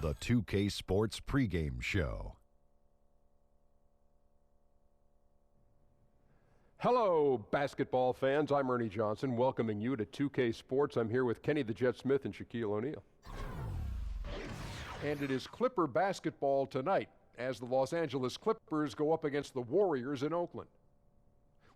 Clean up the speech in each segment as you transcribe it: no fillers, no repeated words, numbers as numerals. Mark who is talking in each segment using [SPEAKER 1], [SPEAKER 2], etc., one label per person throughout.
[SPEAKER 1] The 2K Sports pregame show.
[SPEAKER 2] Hello, basketball fans. I'm Ernie Johnson, welcoming you to 2K Sports. I'm here with Kenny the Jet Smith and Shaquille O'Neal. And it is Clipper basketball tonight as the Los Angeles Clippers go up against the Warriors in Oakland.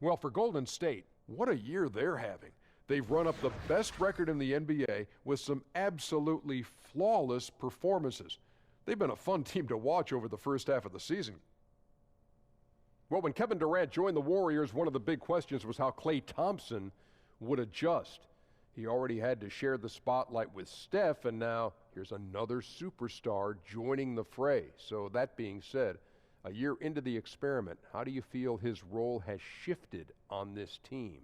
[SPEAKER 2] Well, for Golden State, what a year they're having. They've run up the best record in the NBA with some absolutely flawless performances. They've been a fun team to watch over the first half of the season. Well, when Kevin Durant joined the Warriors, one of the big questions was how Klay Thompson would adjust. He already had to share the spotlight with Steph, and now here's another superstar joining the fray. So that being said, a year into the experiment, how do you feel his role has shifted on this team?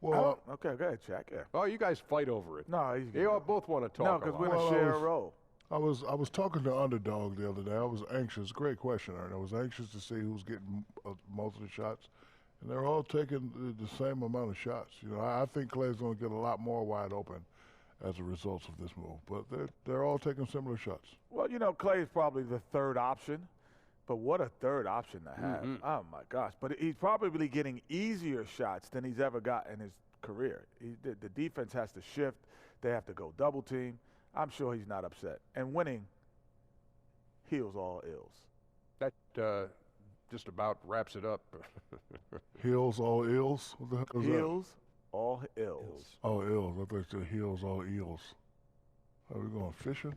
[SPEAKER 3] Well, okay, go ahead, Shaq. Yeah.
[SPEAKER 2] Oh, you guys fight over it.
[SPEAKER 3] No,
[SPEAKER 2] you all both want to talk.
[SPEAKER 3] No, because we're going to share a role.
[SPEAKER 4] I was talking to Underdog the other day. I was anxious. Great question, Aaron. I was anxious to see who's getting most of the shots, and they're all taking the same amount of shots. You know, I think Klay's going to get a lot more wide open as a result of this move, but they're all taking similar shots.
[SPEAKER 3] Well, you know, Klay is probably the third option, but what a third option to have. Mm-hmm. Oh, my gosh. But he's probably getting easier shots than he's ever got in his career. The defense has to shift. They have to go double team. I'm sure he's not upset. And winning heals all ills.
[SPEAKER 2] That just about wraps it up.
[SPEAKER 4] Heals all ills? What the heck is
[SPEAKER 3] heals that? All ills.
[SPEAKER 4] Oh, ills. I thought you said heals all eels. Are we going fishing?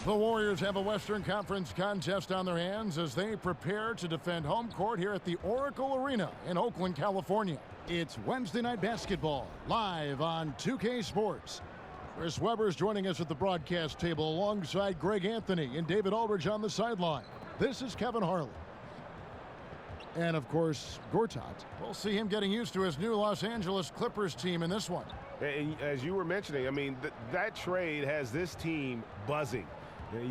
[SPEAKER 5] The Warriors have a Western Conference contest on their hands as they prepare to defend home court here at the Oracle Arena in Oakland, California. It's Wednesday Night Basketball, live on 2K Sports. Chris Webber's joining us at the broadcast table alongside Greg Anthony and David Aldridge on the sideline. This is Kevin Harlan. And, of course, Gortat. We'll see him getting used to his new Los Angeles Clippers team in this one.
[SPEAKER 6] And as you were mentioning, I mean, that trade has this team buzzing.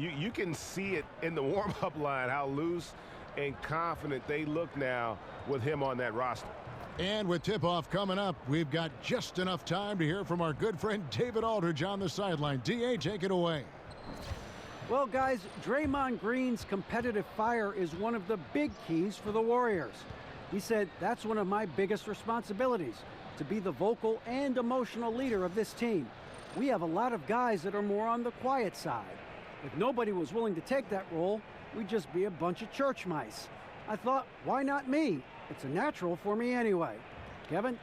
[SPEAKER 6] You can see it in the warm-up line, how loose and confident they look now with him on that roster.
[SPEAKER 5] And with tip-off coming up, we've got just enough time to hear from our good friend David Aldridge on the sideline. D.A., take it away.
[SPEAKER 7] Well, guys, Draymond Green's competitive fire is one of the big keys for the Warriors. He said, that's one of my biggest responsibilities, to be the vocal and emotional leader of this team. We have a lot of guys that are more on the quiet side. If nobody was willing to take that role, we'd just be a bunch of church mice. I thought, why not me? It's a natural for me anyway. Kevin?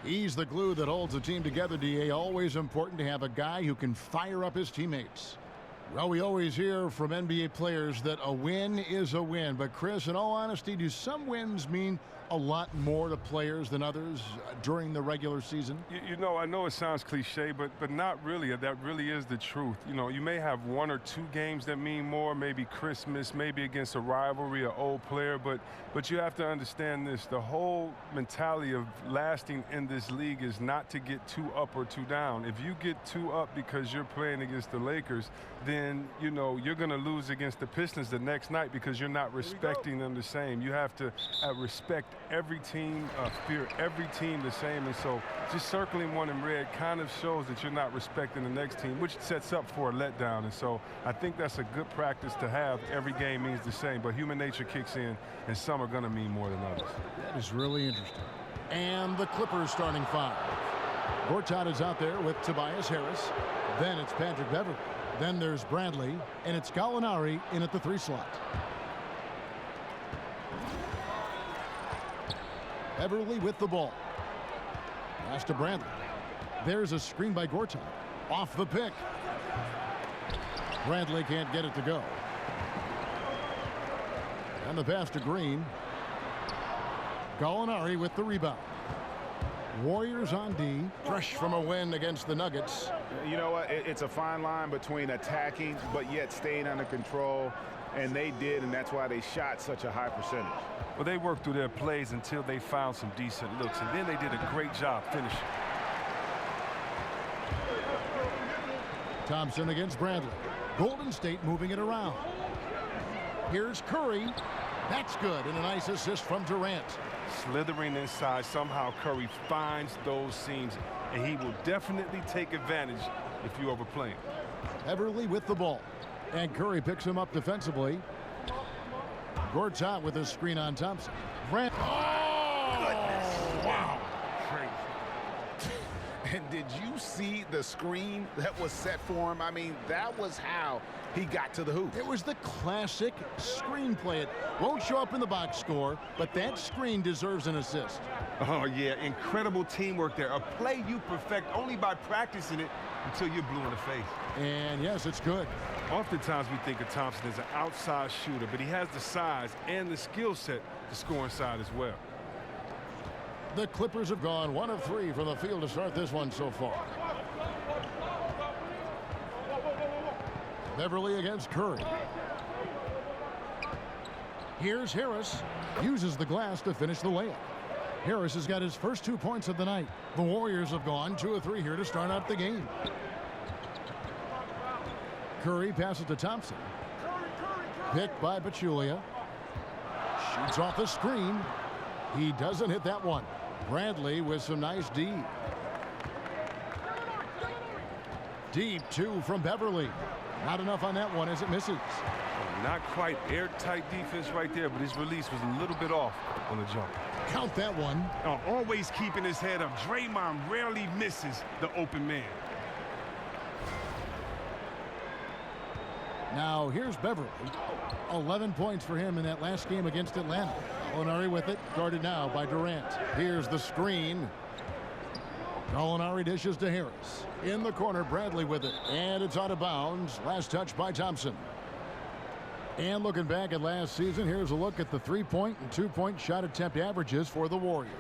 [SPEAKER 5] He's the glue that holds the team together, D.A. Always important to have a guy who can fire up his teammates. Well, we always hear from NBA players that a win is a win. But, Chris, in all honesty, do some wins mean a lot more to players than others during the regular season?
[SPEAKER 8] You know, I know it sounds cliche, but not really. That really is the truth. You know, you may have one or two games that mean more, maybe Christmas, maybe against a rivalry, an old player, but you have to understand this. The whole mentality of lasting in this league is not to get too up or too down. If you get too up because you're playing against the Lakers, then, you know, you're going to lose against the Pistons the next night because you're not respecting them the same. You have to respect every team, fear every team the same. And so just circling one in red kind of shows that you're not respecting the next team, which sets up for a letdown. And so I think that's a good practice to have. Every game means the same, but human nature kicks in, and some are going to mean more than others.
[SPEAKER 5] That is really interesting. And the Clippers starting five. Gortat is out there with Tobias Harris. Then it's Patrick Beverley. Then there's Bradley, and it's Gallinari in at the 3 slot. Beverley with the ball. Pass to Bradley. There's a screen by Gortat. Off the pick. Bradley can't get it to go. And the pass to Green. Gallinari with the rebound. Warriors on D, fresh from a win against the Nuggets.
[SPEAKER 6] You know what? It's a fine line between attacking but yet staying under control, and they did, and that's why they shot such a high percentage.
[SPEAKER 8] Well, they worked through their plays until they found some decent looks, and then they did a great job finishing.
[SPEAKER 5] Thompson against Bradley. Golden State moving it around. Here's Curry. That's good, and a nice assist from Durant.
[SPEAKER 8] Slithering inside, somehow Curry finds those seams, and he will definitely take advantage if you overplay him.
[SPEAKER 5] Beverly with the ball, and Curry picks him up defensively. Gortat with a screen on Thompson. Wow.
[SPEAKER 9] And did you see the screen that was set for him? I mean, that was how he got to the hoop.
[SPEAKER 5] It was the classic screenplay. It won't show up in the box score, but that screen deserves an assist.
[SPEAKER 8] Oh, yeah, incredible teamwork there. A play you perfect only by practicing it until you're blue in the face.
[SPEAKER 5] And yes, it's good.
[SPEAKER 8] Oftentimes we think of Thompson as an outside shooter, but he has the size and the skill set to score inside as well.
[SPEAKER 5] The Clippers have gone 1 of 3 from the field to start this one so far. Beverly against Curry. Here's Harris. Uses the glass to finish the layup. Harris has got his first 2 points of the night. The Warriors have gone 2 of 3 here to start out the game. Curry passes to Thompson. Picked by Pachulia. Shoots off the screen. He doesn't hit that one. Bradley with some nice D. Deep 2 from Beverly. Not enough on that one as it misses.
[SPEAKER 8] Not quite airtight defense right there, but his release was a little bit off on the jump.
[SPEAKER 5] Count that one.
[SPEAKER 8] Always keeping his head up. Draymond rarely misses the open man.
[SPEAKER 5] Now here's Beverly. 11 points for him in that last game against Atlanta. Gallinari with it, guarded now by Durant. Here's the screen. Gallinari dishes to Harris. In the corner, Bradley with it. And it's out of bounds. Last touch by Thompson. And looking back at last season, here's a look at the 3-point and 2-point shot attempt averages for the Warriors.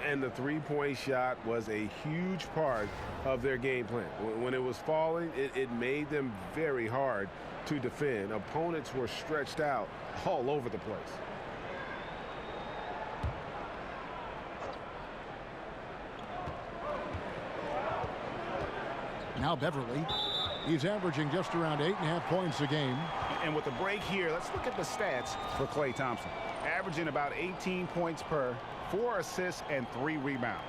[SPEAKER 6] And the three-point shot was a huge part of their game plan. When it was falling, it made them very hard to defend. Opponents were stretched out all over the place.
[SPEAKER 5] Now Beverly. He's averaging just around 8.5 points a game.
[SPEAKER 9] And with the break here, let's look at the stats for Klay Thompson. Averaging about 18 points per, 4 assists, and 3 rebounds.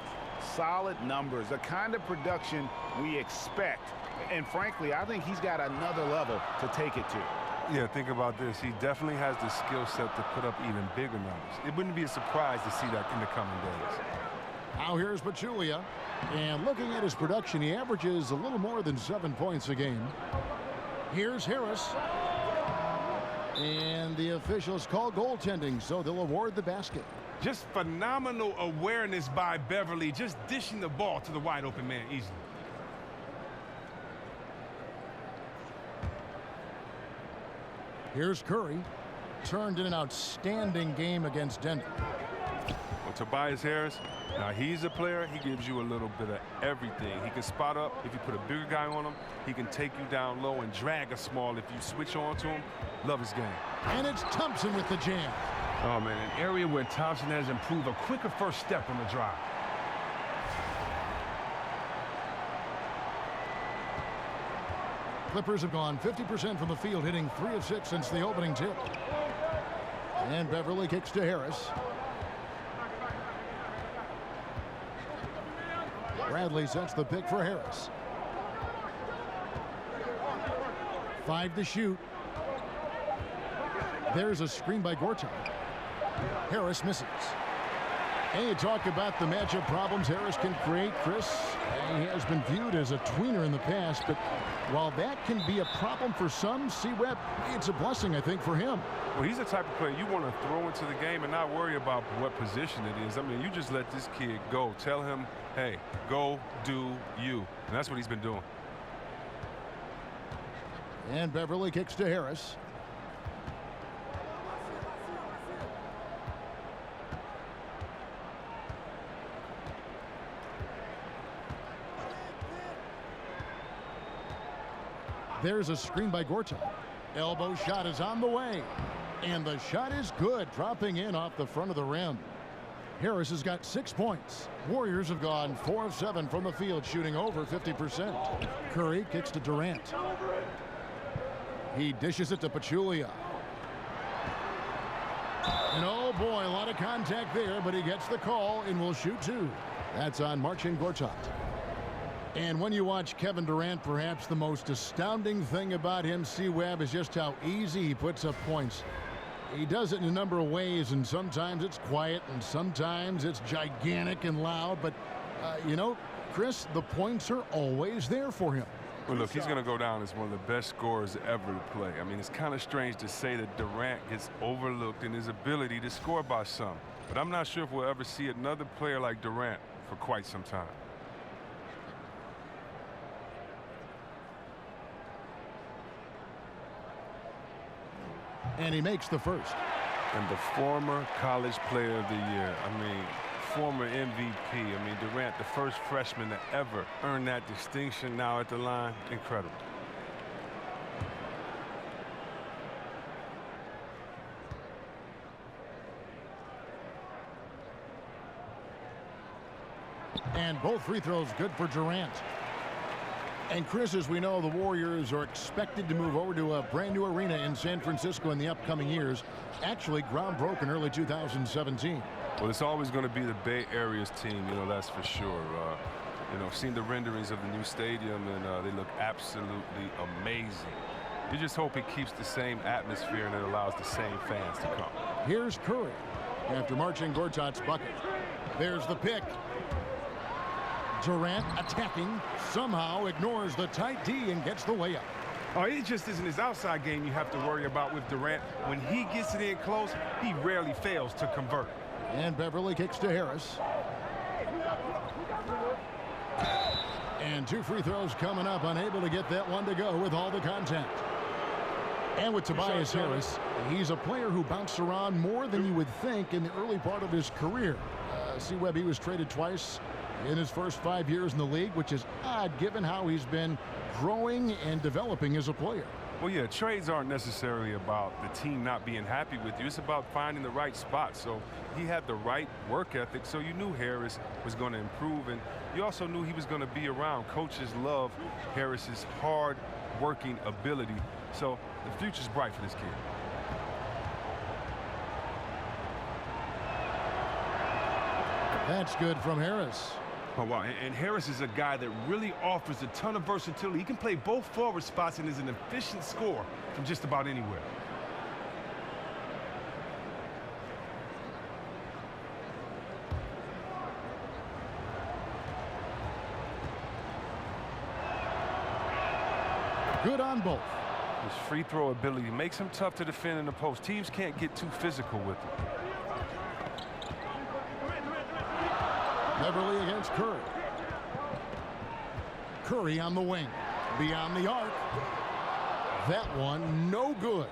[SPEAKER 9] Solid numbers, the kind of production we expect. And frankly, I think he's got another level to take it to.
[SPEAKER 8] Yeah, think about this. He definitely has the skill set to put up even bigger numbers. It wouldn't be a surprise to see that in the coming days.
[SPEAKER 5] Now here's Pachulia. And looking at his production, he averages a little more than 7 points a game. Here's Harris. And the officials call goaltending, so they'll award the basket.
[SPEAKER 8] Just phenomenal awareness by Beverly, just dishing the ball to the wide open man easily.
[SPEAKER 5] Here's Curry. Turned in an outstanding game against Denver.
[SPEAKER 8] Well, Tobias Harris, now he's a player, he gives you a little bit of everything. He can spot up. If you put a bigger guy on him, he can take you down low and drag a small if you switch on to him. Love his game.
[SPEAKER 5] And it's Thompson with the jam.
[SPEAKER 8] Oh, man, an area where Thompson has improved, a quicker first step on the drive.
[SPEAKER 5] Clippers have gone 50% from the field, hitting 3 of 6 since the opening tip. And Beverly kicks to Harris. Bradley sets the pick for Harris. 5 to shoot. There's a screen by Gortat. Harris misses. Hey, you talk about the matchup problems Harris can create, Chris. He has been viewed as a tweener in the past, but while that can be a problem for some, C-Web, it's a blessing, I think, for him.
[SPEAKER 8] Well, he's the type of player you want to throw into the game and not worry about what position it is. I mean, you just let this kid go. Tell him, hey, go do you. And that's what he's been doing.
[SPEAKER 5] And Beverly kicks to Harris. There's a screen by Gortat. Elbow shot is on the way. And the shot is good, dropping in off the front of the rim. Harris has got 6 points. Warriors have gone 4 of 7 from the field, shooting over 50%. Curry kicks to Durant. He dishes it to Pachulia. And oh boy, a lot of contact there, but he gets the call and will shoot 2. That's on Marcin Gortat. And when you watch Kevin Durant, perhaps the most astounding thing about him, C-Web, is just how easy he puts up points. He does it in a number of ways, and sometimes it's quiet, and sometimes it's gigantic and loud. But, you know, Chris, the points are always there for him.
[SPEAKER 8] Well, look, he's going to go down as one of the best scorers ever to play. I mean, it's kind of strange to say that Durant gets overlooked in his ability to score by some. But I'm not sure if we'll ever see another player like Durant for quite some time.
[SPEAKER 5] And he makes the first.
[SPEAKER 8] And the former college player of the year. I mean, former MVP. I mean, Durant, the first freshman to ever earn that distinction, now at the line. Incredible.
[SPEAKER 5] And both free throws good for Durant. And Chris, as we know, the Warriors are expected to move over to a brand new arena in San Francisco in the upcoming years. Actually, groundbroken early 2017.
[SPEAKER 8] Well, it's always going to be the Bay Area's team, you know, that's for sure. You know, seen the renderings of the new stadium, and they look absolutely amazing. You just hope it keeps the same atmosphere and it allows the same fans to come.
[SPEAKER 5] Here's Curry after Marcin Gortat's bucket. There's the pick. Durant attacking, somehow ignores the tight D and gets the layup.
[SPEAKER 8] Oh, it just isn't his outside game you have to worry about with Durant. When he gets it in close, he rarely fails to convert.
[SPEAKER 5] And Beverly kicks to Harris. And 2 free throws coming up, unable to get that one to go with all the contact. And with Tobias Harris, he's a player who bounced around more than you would think in the early part of his career. C-Web, he was traded twice in his first 5 years in the league, which is odd given how he's been growing and developing as a player.
[SPEAKER 8] Well, yeah, trades aren't necessarily about the team not being happy with you. It's about finding the right spot. So he had the right work ethic, so you knew Harris was going to improve, and you also knew he was going to be around. Coaches love Harris's hard-working ability. So the future's bright for this kid.
[SPEAKER 5] That's good from Harris.
[SPEAKER 8] Oh, wow. And Harris is a guy that really offers a ton of versatility. He can play both forward spots and is an efficient scorer from just about anywhere.
[SPEAKER 5] Good on both.
[SPEAKER 8] His free throw ability makes him tough to defend in the post. Teams can't get too physical with him.
[SPEAKER 5] Beverly against Curry. Curry on the wing. Beyond the arc. That one no good.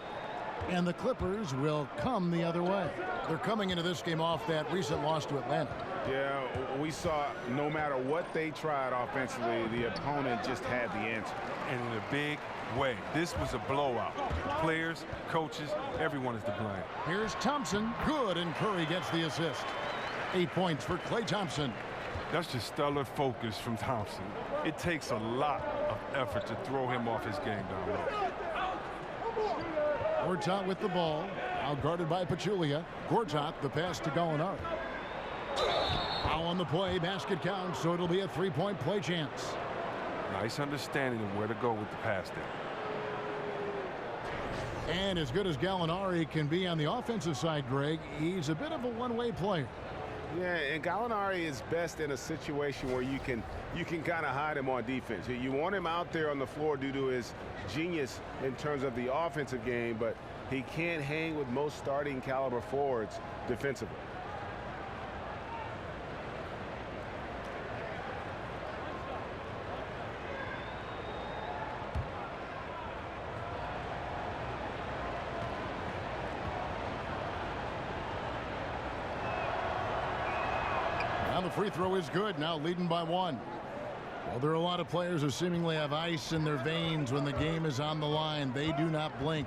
[SPEAKER 5] And the Clippers will come the other way. They're coming into this game off that recent loss to Atlanta.
[SPEAKER 9] Yeah, we saw no matter what they tried offensively, the opponent just had the answer.
[SPEAKER 8] And in a big way. This was a blowout. Players, coaches, everyone is to blame.
[SPEAKER 5] Here's Thompson. Good, and Curry gets the assist. 8 points for Klay Thompson.
[SPEAKER 8] That's just stellar focus from Thompson. It takes a lot of effort to throw him off his game down low.
[SPEAKER 5] Gortat with the ball. Out guarded by Pachulia. Gortat, the pass to Gallinari. Foul on the play. Basket counts, so it'll be a 3-point play chance.
[SPEAKER 8] Nice understanding of where to go with the pass there.
[SPEAKER 5] And as good as Gallinari can be on the offensive side, Greg, he's a bit of a one-way player.
[SPEAKER 9] Yeah, and Gallinari is best in a situation where you can kind of hide him on defense. You want him out there on the floor due to his genius in terms of the offensive game, but he can't hang with most starting caliber forwards defensively.
[SPEAKER 5] Now the free throw is good, now leading by 1. Well, there are a lot of players who seemingly have ice in their veins when the game is on the line. They do not blink.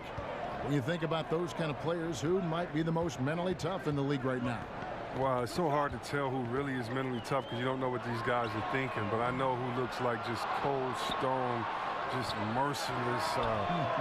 [SPEAKER 5] When you think about those kind of players, who might be the most mentally tough in the league right now?
[SPEAKER 8] Well, it's so hard to tell who really is mentally tough because you don't know what these guys are thinking. But I know who looks like just cold stone, just merciless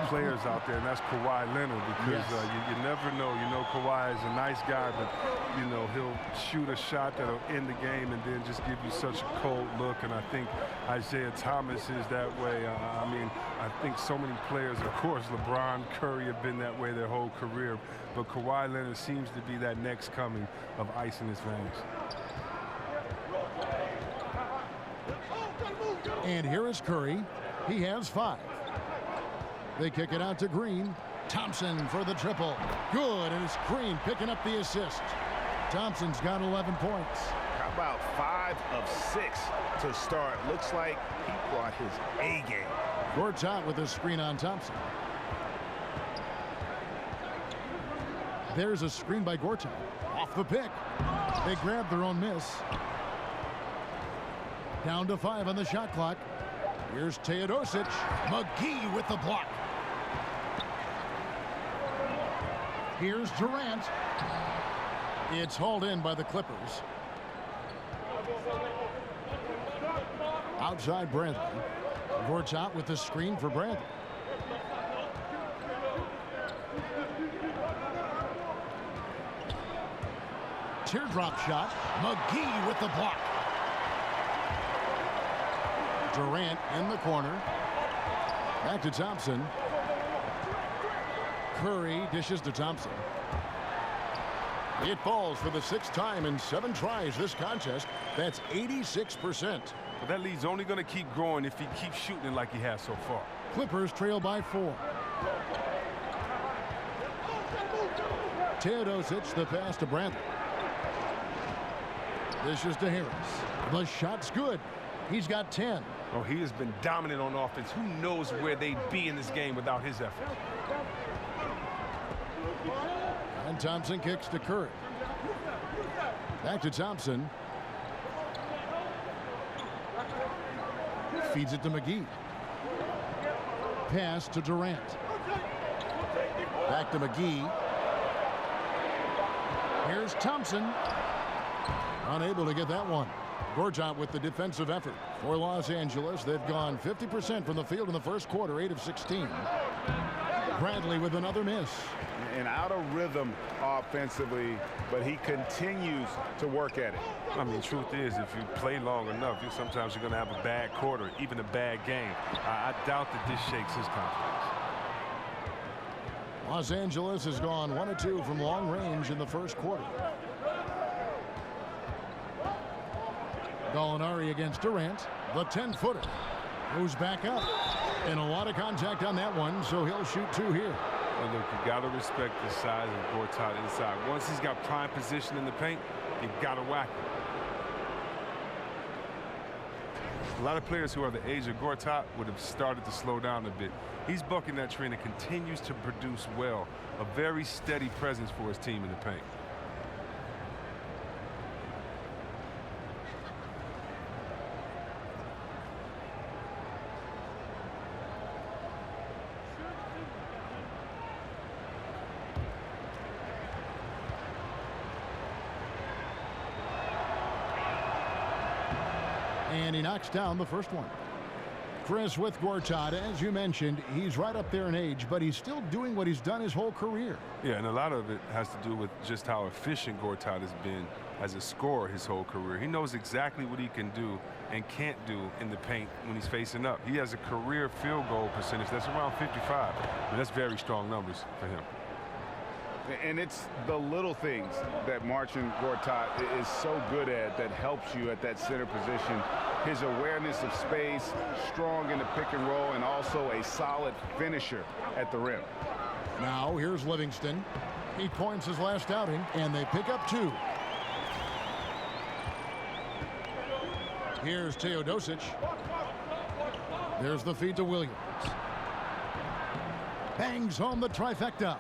[SPEAKER 8] players out there, and that's Kawhi Leonard, because you never know. You know, Kawhi is a nice guy, but, you know, he'll shoot a shot that'll end the game and then just give you such a cold look. And I think Isaiah Thomas is that way. I mean, I think so many players, of course, LeBron, Curry have been that way their whole career, but Kawhi Leonard seems to be that next coming of ice in his veins.
[SPEAKER 5] And here is Curry. He has 5. They kick it out to Green. Thompson for the triple. Good, and it's Green picking up the assist. Thompson's got 11 points.
[SPEAKER 9] How about 5 of 6 to start? Looks like he brought his A game.
[SPEAKER 5] Gortat with a screen on Thompson. There's a screen by Gortat. Off the pick. They grab their own miss. Down to 5 on the shot clock. Here's Teodosic. McGee with the block. Here's Durant. It's hauled in by the Clippers. Outside Bradley. Gortat with the screen for Bradley. Teardrop shot. McGee with the block. Durant in the corner. Back to Thompson. Curry dishes to Thompson. It falls for the 6th time in 7 tries this contest. That's 86%.
[SPEAKER 8] But that lead's only going to keep growing if he keeps shooting like he has so far.
[SPEAKER 5] Clippers trail by 4. Teodosic, the pass to Bradley. Dishes to Harris. The shot's good. He's got 10.
[SPEAKER 8] Oh, he has been dominant on offense. Who knows where they'd be in this game without his effort?
[SPEAKER 5] And Thompson kicks to Curry. Back to Thompson. Feeds it to McGee. Pass to Durant. Back to McGee. Here's Thompson. Unable to get that one. Gortat with the defensive effort for Los Angeles. They've gone 50% from the field in the first quarter, 8 of 16. Bradley with another miss.
[SPEAKER 9] And out of rhythm offensively, but he continues to work at it.
[SPEAKER 8] I mean, truth is, if you play long enough, sometimes you're going to have a bad quarter, even a bad game. I doubt that this shakes his confidence.
[SPEAKER 5] Los Angeles has gone 1 of 2 from long range in the first quarter. Gallinari against Durant. The 10-footer moves back up. And a lot of contact on that one, so he'll shoot 2 here.
[SPEAKER 8] Well, look, you got to respect the size of Gortat inside. Once he's got prime position in the paint, you got to whack him. A lot of players who are the age of Gortat would have started to slow down a bit. He's bucking that trend and continues to produce well. A very steady presence for his team in the paint.
[SPEAKER 5] And he knocks down the first one. Chris, with Gortat, as you mentioned, he's right up there in age, but he's still doing what he's done his whole career.
[SPEAKER 8] Yeah, and a lot of it has to do with just how efficient Gortat has been as a scorer his whole career. He knows exactly what he can do and can't do in the paint when he's facing up. He has a career field goal percentage that's around 55, and that's very strong numbers for him.
[SPEAKER 9] And it's the little things that Marcin Gortat is so good at that helps you at that center position. His awareness of space, strong in the pick and roll, and also a solid finisher at the rim.
[SPEAKER 5] Now here's Livingston. He points his last outing, and they pick up 2. Here's Teodosic. There's the feed to Williams. Bangs home the trifecta.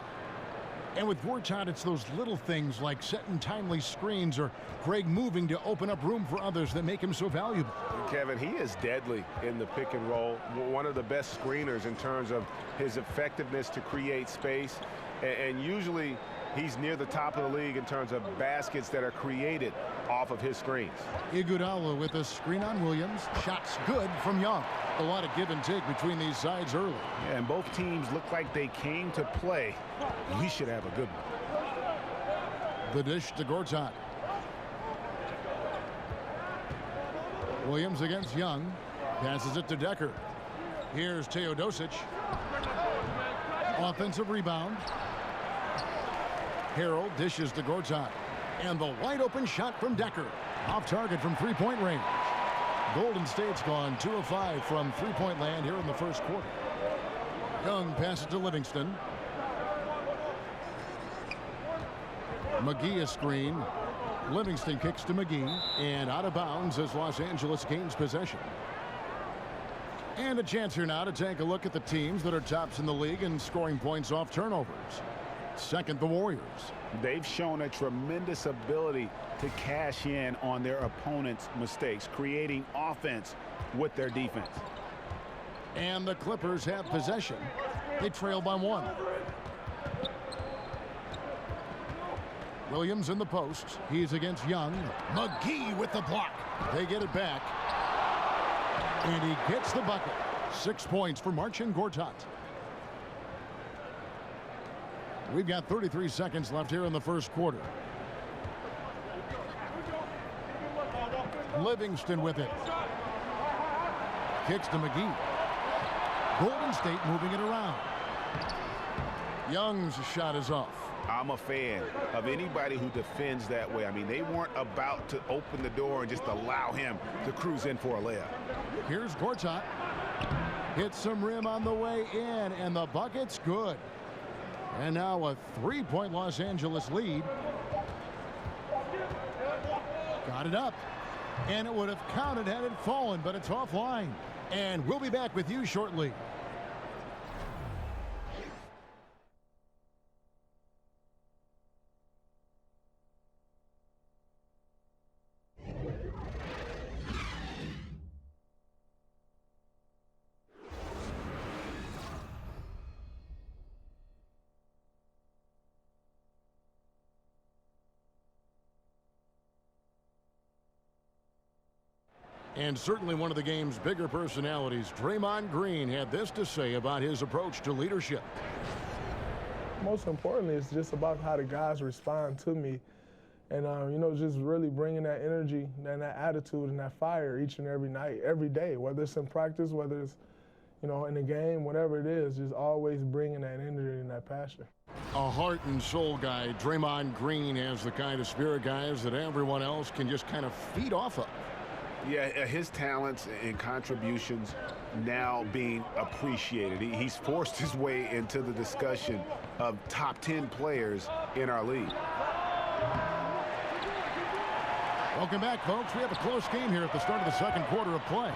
[SPEAKER 5] And with Gortat, it's those little things like setting timely screens or Greg moving to open up room for others that make him so valuable.
[SPEAKER 6] Kevin, he is deadly in the pick and roll. One of the best screeners in terms of his effectiveness to create space. And usually he's near the top of the league in terms of baskets that are created off of his screens.
[SPEAKER 5] Iguodala with a screen on Williams. Shots good from Young. A lot of give and take between these sides early.
[SPEAKER 9] Yeah, and both teams look like they came to play. We should have a good one.
[SPEAKER 5] The dish to Gortat. Williams against Young. Passes it to Decker. Here's Teodosic. Offensive rebound. Harrell dishes to Gortat. And the wide open shot from Decker. Off target from three-point range. Golden State's gone 2 of 5 from three-point land here in the first quarter. Young passes to Livingston. McGee a screen. Livingston kicks to McGee. And out of bounds as Los Angeles gains possession. And a chance here now to take a look at the teams that are tops in the league in scoring points off turnovers. Second, the Warriors.
[SPEAKER 9] They've shown a tremendous ability to cash in on their opponent's mistakes, creating offense with their defense.
[SPEAKER 5] And the Clippers have possession. They trail by 1. Williams in the post. He's against Young. McGee with the block. They get it back. And he gets the bucket. 6 points for Marcin Gortat. We've got 33 seconds left here in the first quarter. Livingston with it. Kicks to McGee. Golden State moving it around. Young's shot is off.
[SPEAKER 9] I'm a fan of anybody who defends that way. I mean, they weren't about to open the door and just allow him to cruise in for a layup.
[SPEAKER 5] Here's Gortat. Hits some rim on the way in, and the bucket's good. And now a 3-point Los Angeles lead. Got it up. And it would have counted had it fallen, but it's offline. And we'll be back with you shortly. And certainly one of the game's bigger personalities, Draymond Green, had this to say about his approach to leadership.
[SPEAKER 10] Most importantly, it's just about how the guys respond to me. And, you know, just really bringing that energy and that attitude and that fire each and every night, every day, whether it's in practice, whether it's, you know, in the game, whatever it is, just always bringing that energy and that passion.
[SPEAKER 5] A heart and soul guy, Draymond Green has the kind of spirit, guys, that everyone else can just kind of feed off of.
[SPEAKER 9] Yeah, his talents and contributions now being appreciated. He's forced his way into the discussion of top 10 players in our league.
[SPEAKER 5] Welcome back, folks. We have a close game here at the start of the second quarter of play.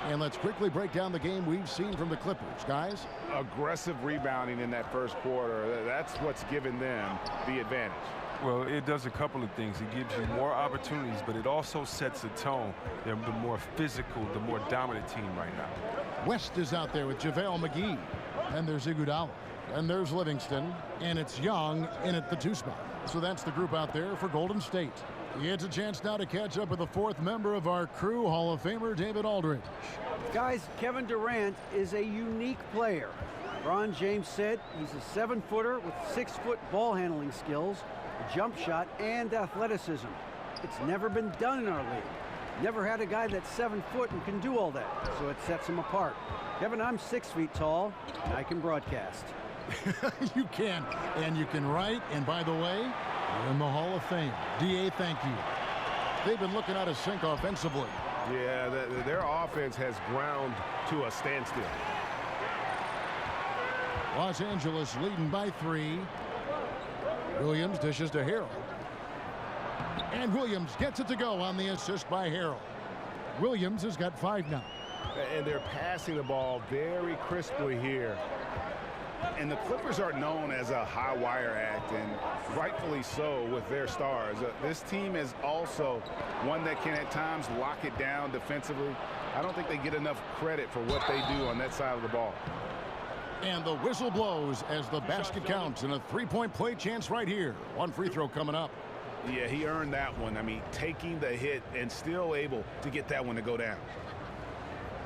[SPEAKER 5] And let's quickly break down the game we've seen from the Clippers, guys.
[SPEAKER 9] Aggressive rebounding in that first quarter. That's what's given them the advantage.
[SPEAKER 8] Well, it does a couple of things. It gives you more opportunities, but it also sets a tone. They're the more physical, the more dominant team right now.
[SPEAKER 5] West is out there with JaVale McGee. And there's Iguodala. And there's Livingston. And it's Young in at the 2 spot. So that's the group out there for Golden State. It's a chance now to catch up with the 4th member of our crew, Hall of Famer David Aldridge.
[SPEAKER 7] Guys, Kevin Durant is a unique player. LeBron James said he's a 7-footer with 6-foot ball handling skills, a jump shot, and athleticism. It's never been done in our league. Never had a guy that's 7 foot and can do all that, so it sets him apart. Kevin, I'm 6 feet tall, and I can broadcast.
[SPEAKER 5] You can, and you can write, and by the way, you're in the Hall of Fame. DA, thank you. They've been looking out of sync offensively.
[SPEAKER 6] Yeah, their offense has ground to a standstill.
[SPEAKER 5] Los Angeles leading by 3. Williams dishes to Harrell. And Williams gets it to go on the assist by Harrell. Williams has got 5 now.
[SPEAKER 6] And they're passing the ball very crisply here.
[SPEAKER 9] And the Clippers are known as a high-wire act, and rightfully so with their stars. This team is also one that can at times lock it down defensively. I don't think they get enough credit for what they do on that side of the ball.
[SPEAKER 5] And the whistle blows as the basket counts, and a three-point play chance right here. One free throw coming up.
[SPEAKER 9] Yeah, he earned that one. I mean, taking the hit and still able to get that one to go down.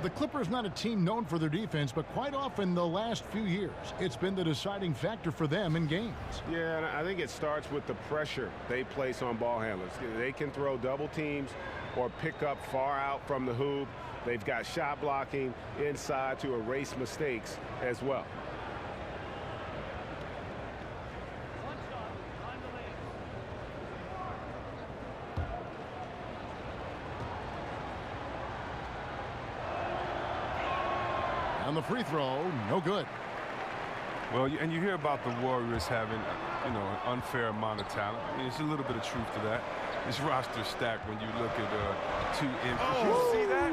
[SPEAKER 5] The Clippers not a team known for their defense, but quite often the last few years, it's been the deciding factor for them in games.
[SPEAKER 6] Yeah, and I think it starts with the pressure they place on ball handlers. They can throw double teams or pick up far out from the hoop. They've got shot blocking inside to erase mistakes as well.
[SPEAKER 5] On the free throw, no good.
[SPEAKER 8] Well, and you hear about the Warriors having, an unfair amount of talent. I mean, there's a little bit of truth to that. This roster stacked when you look at 2 inches.
[SPEAKER 6] Oh,
[SPEAKER 8] you see that?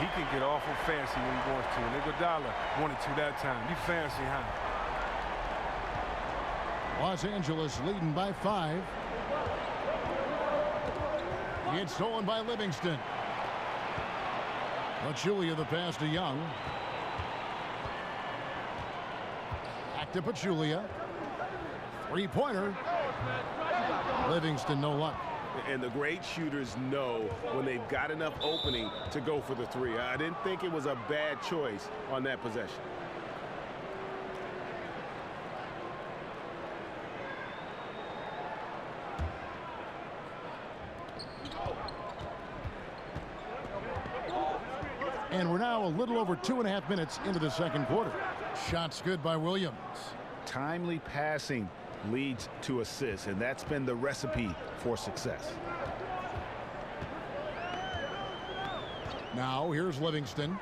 [SPEAKER 8] He can get awful fancy when he wants to. And Iguodala wanted to that time. You fancy, huh?
[SPEAKER 5] Los Angeles leading by 5. It's stolen by Livingston. Pachulia the pass to Young. Back to Pachulia. Three-pointer. Livingston no luck.
[SPEAKER 6] And the great shooters know when they've got enough opening to go for the three. I didn't think it was a bad choice on that possession.
[SPEAKER 5] And we're now a little over 2.5 minutes into the second quarter. Shots good by Williams.
[SPEAKER 9] Timely passing leads to assists, and that's been the recipe for success.
[SPEAKER 5] Now here's Livingston.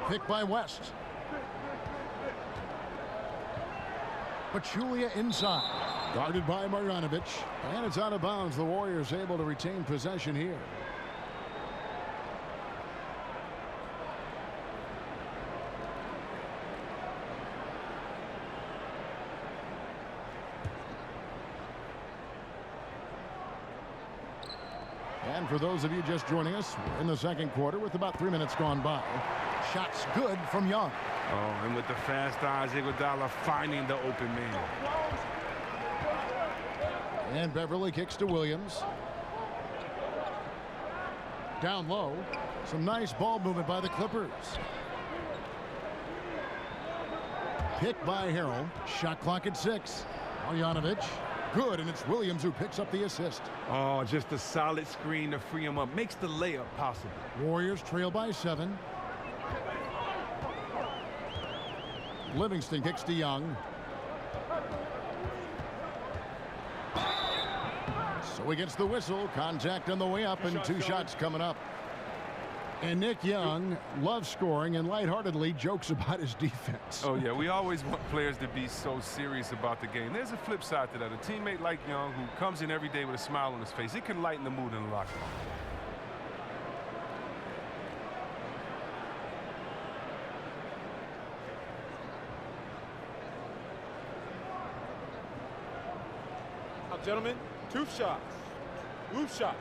[SPEAKER 5] Picked by West. Pachulia inside. Guarded by Marjanovic. And it's out of bounds. The Warriors able to retain possession here. And for those of you just joining us, we're in the second quarter with about 3 minutes gone by. Shots good from Young.
[SPEAKER 8] Oh, and with the fast eyes, Iguodala finding the open man.
[SPEAKER 5] And Beverly kicks to Williams. Down low. Some nice ball movement by the Clippers. Picked by Harrell. Shot clock at 6. Marjanovic. Good, and it's Williams who picks up the assist.
[SPEAKER 8] Oh, just a solid screen to free him up. Makes the layup possible.
[SPEAKER 5] Warriors trail by 7. Livingston kicks to Young. So he gets the whistle. Contact on the way up, and 2 shots coming up. And Nick Young loves scoring and lightheartedly jokes about his defense.
[SPEAKER 8] Oh, yeah, we always want players to be so serious about the game. There's a flip side to that. A teammate like Young who comes in every day with a smile on his face, it can lighten the mood in the locker room.
[SPEAKER 11] Now, gentlemen, 2 shots. Move shots.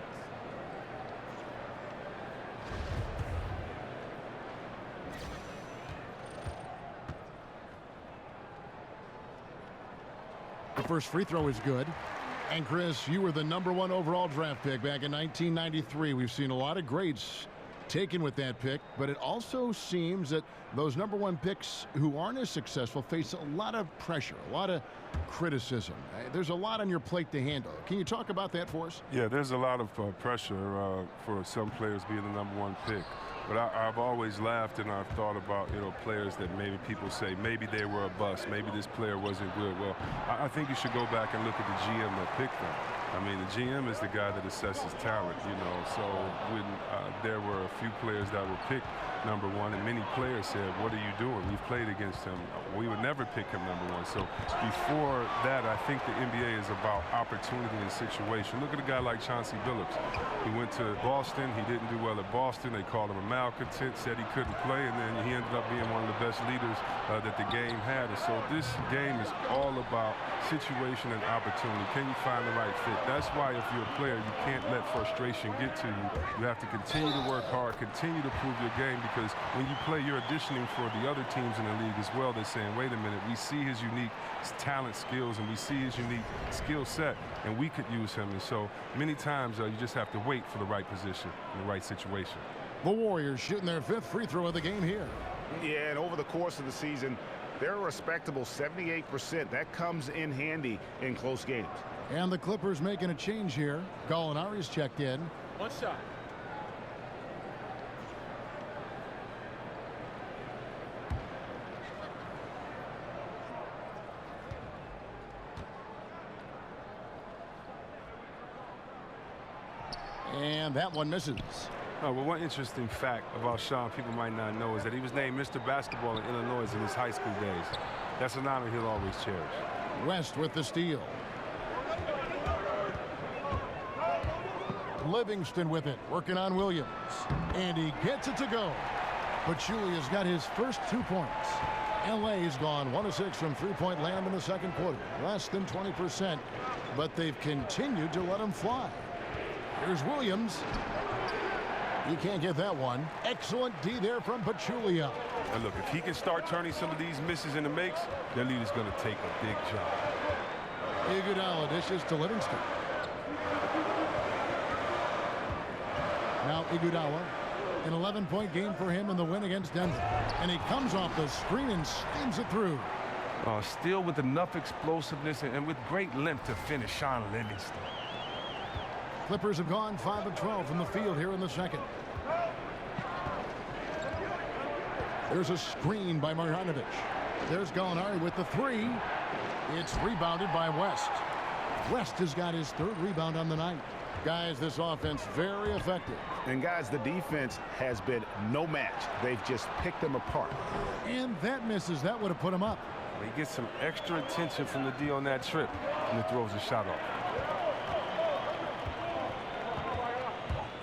[SPEAKER 5] The first free throw is good. And Chris, you were the #1 overall draft pick back in 1993. We've seen a lot of greats taken with that pick, but it also seems that those #1 picks who aren't as successful face a lot of pressure, a lot of criticism. There's a lot on your plate to handle. Can you talk about that for us?
[SPEAKER 8] Yeah, there's a lot of pressure for some players being the #1 pick. But I've always laughed and I've thought about, players that maybe people say maybe they were a bust, maybe this player wasn't good. Well, I think you should go back and look at the GM that picked them. I mean, the GM is the guy that assesses talent, So when there were a few players that were picked #1, and many players said, "What are you doing? We've played against him. We would never pick him #1." So before for that, I think the NBA is about opportunity and situation. Look at a guy like Chauncey Billups. He went to Boston. He didn't do well at Boston. They called him a malcontent, said he couldn't play, and then he ended up being one of the best leaders that the game had. And so this game is all about situation and opportunity. Can you find the right fit? That's why if you're a player, you can't let frustration get to you. You have to continue to work hard, continue to prove your game, because when you play, you're auditioning for the other teams in the league as well. They're saying, wait a minute, we see his unique talent, skills, and we see his unique skill set, and we could use him. And so many times you just have to wait for the right position in the right situation.
[SPEAKER 5] The Warriors shooting their 5th free throw of the game here.
[SPEAKER 9] Yeah, and over the course of the season, they're a respectable 78%. That comes in handy in close games.
[SPEAKER 5] And the Clippers making a change here. Gallinari's checked in.
[SPEAKER 11] One shot.
[SPEAKER 5] And that one misses.
[SPEAKER 8] Oh, well, one interesting fact about Sean people might not know is that he was named Mr. Basketball in Illinois in his high school days. That's an honor he'll always cherish.
[SPEAKER 5] West with the steal. Livingston with it, working on Williams. And he gets it to go. Pachulia's got his first 2 points. LA's gone 1 of 6 from three-point land in the second quarter. Less than 20%, but they've continued to let him fly. Here's Williams. He can't get that one. Excellent D there from Pachulia.
[SPEAKER 8] And look, if he can start turning some of these misses into makes, their lead is going to take a big job.
[SPEAKER 5] Iguodala dishes to Livingston. Now Iguodala, an 11-point game for him in the win against Denver. And he comes off the screen and slams it through.
[SPEAKER 8] Still with enough explosiveness and with great length to finish Sean Livingston.
[SPEAKER 5] Clippers have gone 5 of 12 from the field here in the second. There's a screen by Marjanovic. There's Gallinari with the 3. It's rebounded by West. West has got his 3rd rebound on the night. Guys, this offense very effective.
[SPEAKER 9] And guys, the defense has been no match. They've just picked them apart.
[SPEAKER 5] And that misses. That would have put him up.
[SPEAKER 8] He gets some extra attention from the D on that trip, and he throws a shot off.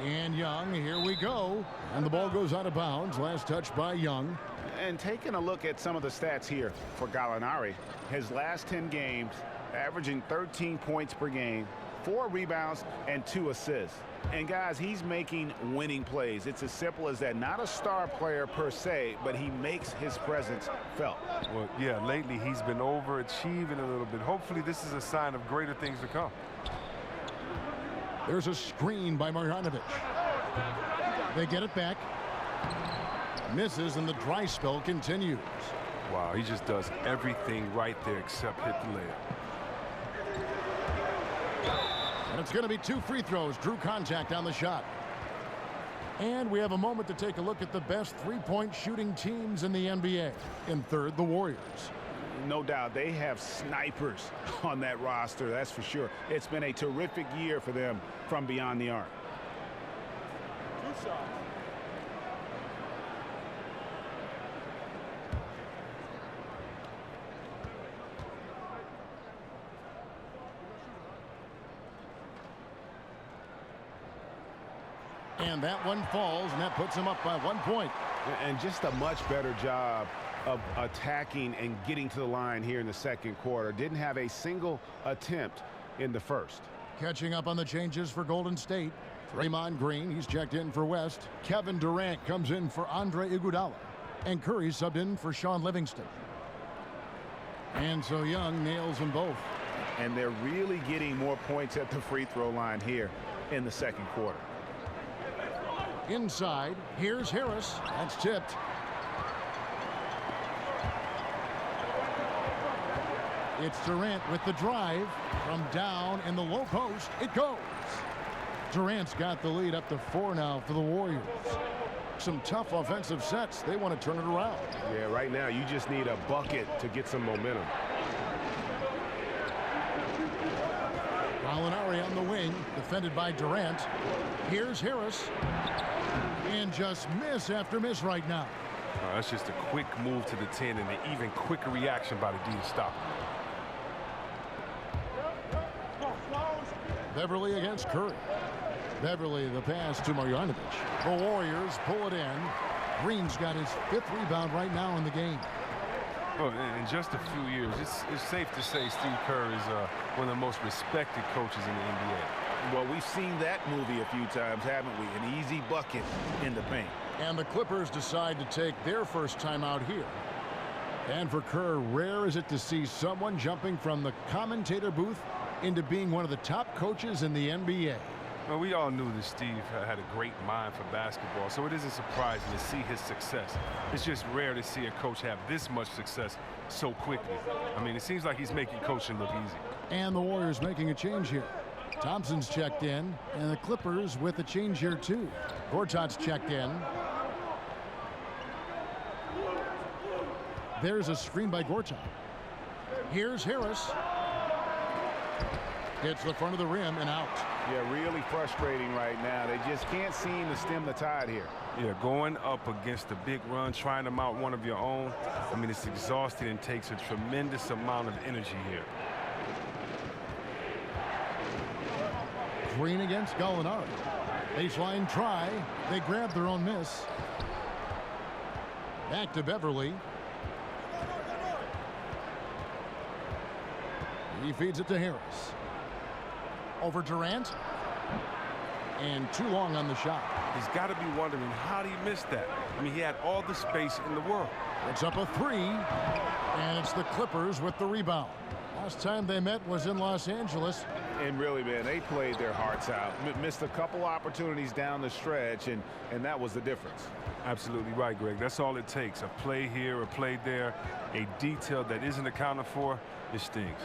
[SPEAKER 5] And Young, here we go. And the ball goes out of bounds. Last touch by Young.
[SPEAKER 9] And taking a look at some of the stats here for Gallinari, his last 10 games, averaging 13 points per game, 4 rebounds, and 2 assists. And guys, he's making winning plays. It's as simple as that. Not a star player per se, but he makes his presence felt.
[SPEAKER 8] Well, yeah, lately he's been overachieving a little bit. Hopefully this is a sign of greater things to come.
[SPEAKER 5] There's a screen by Marjanovic. They get it back. Misses, and the dry spell continues.
[SPEAKER 8] Wow, he just does everything right there except hit the layup.
[SPEAKER 5] And it's going to be 2 free throws. Drew contact on the shot. And we have a moment to take a look at the best three-point shooting teams in the NBA. In third, the Warriors.
[SPEAKER 9] No doubt they have snipers on that roster, that's for sure. It's been a terrific year for them from beyond the arc.
[SPEAKER 11] 2 shots.
[SPEAKER 5] And that one falls, and that puts him up by 1 point.
[SPEAKER 9] And just a much better job of attacking and getting to the line here in the second quarter. Didn't have a single attempt in the first.
[SPEAKER 5] Catching up on the changes for Golden State. Draymond Green, he's checked in for West. Kevin Durant comes in for Andre Iguodala. And Curry subbed in for Sean Livingston. And so Young nails them both.
[SPEAKER 9] And they're really getting more points at the free throw line here in the second quarter.
[SPEAKER 5] Inside, here's Harris. That's tipped. It's Durant with the drive. From down in the low post, it goes. Durant's got the lead up to 4 now for the Warriors. Some tough offensive sets. They want to turn it around.
[SPEAKER 6] Yeah, right now you just need a bucket to get some momentum.
[SPEAKER 5] Gallinari on the wing, defended by Durant. Here's Harris. And just miss after miss right now.
[SPEAKER 8] That's just a quick move to the 10 and an even quicker reaction by the D to stop.
[SPEAKER 5] Beverly against Curry. Beverly, the pass to Marjanovic. The Warriors pull it in. Green's got his 5th rebound right now in the game.
[SPEAKER 8] Well, in just a few years, it's safe to say Steve Kerr is one of the most respected coaches in the NBA.
[SPEAKER 9] Well, we've seen that movie a few times, haven't we? An easy bucket in the paint.
[SPEAKER 5] And the Clippers decide to take their first time out here. And for Kerr, rare is it to see someone jumping from the commentator booth into being one of the top coaches in the NBA.
[SPEAKER 8] Well, we all knew that Steve had a great mind for basketball, so it isn't surprising to see his success. It's just rare to see a coach have this much success so quickly. I mean, it seems like he's making coaching look easy.
[SPEAKER 5] And the Warriors making a change here. Thompson's checked in, and the Clippers with a change here too. Gortat's checked in. There's a screen by Gortat. Here's Harris. Hits the front of the rim and out.
[SPEAKER 9] Yeah, really frustrating right now. They just can't seem to stem the tide here.
[SPEAKER 8] Yeah, going up against a big run, trying to mount one of your own, I mean, it's exhausting and takes a tremendous amount of energy here.
[SPEAKER 5] Green against Gallinari. Baseline try. They grab their own miss. Back to Beverly. He feeds it to Harris. Over Durant. And too long on the shot.
[SPEAKER 8] He's got to be wondering, how did he miss that? I mean, he had all the space in the world.
[SPEAKER 5] It's up a 3. And it's the Clippers with the rebound. Last time they met was in Los Angeles.
[SPEAKER 9] And really, man, they played their hearts out. Missed a couple opportunities down the stretch, and that was the difference.
[SPEAKER 8] Absolutely right, Greg. That's all it takes. A play here, a play there, a detail that isn't accounted for, it stings.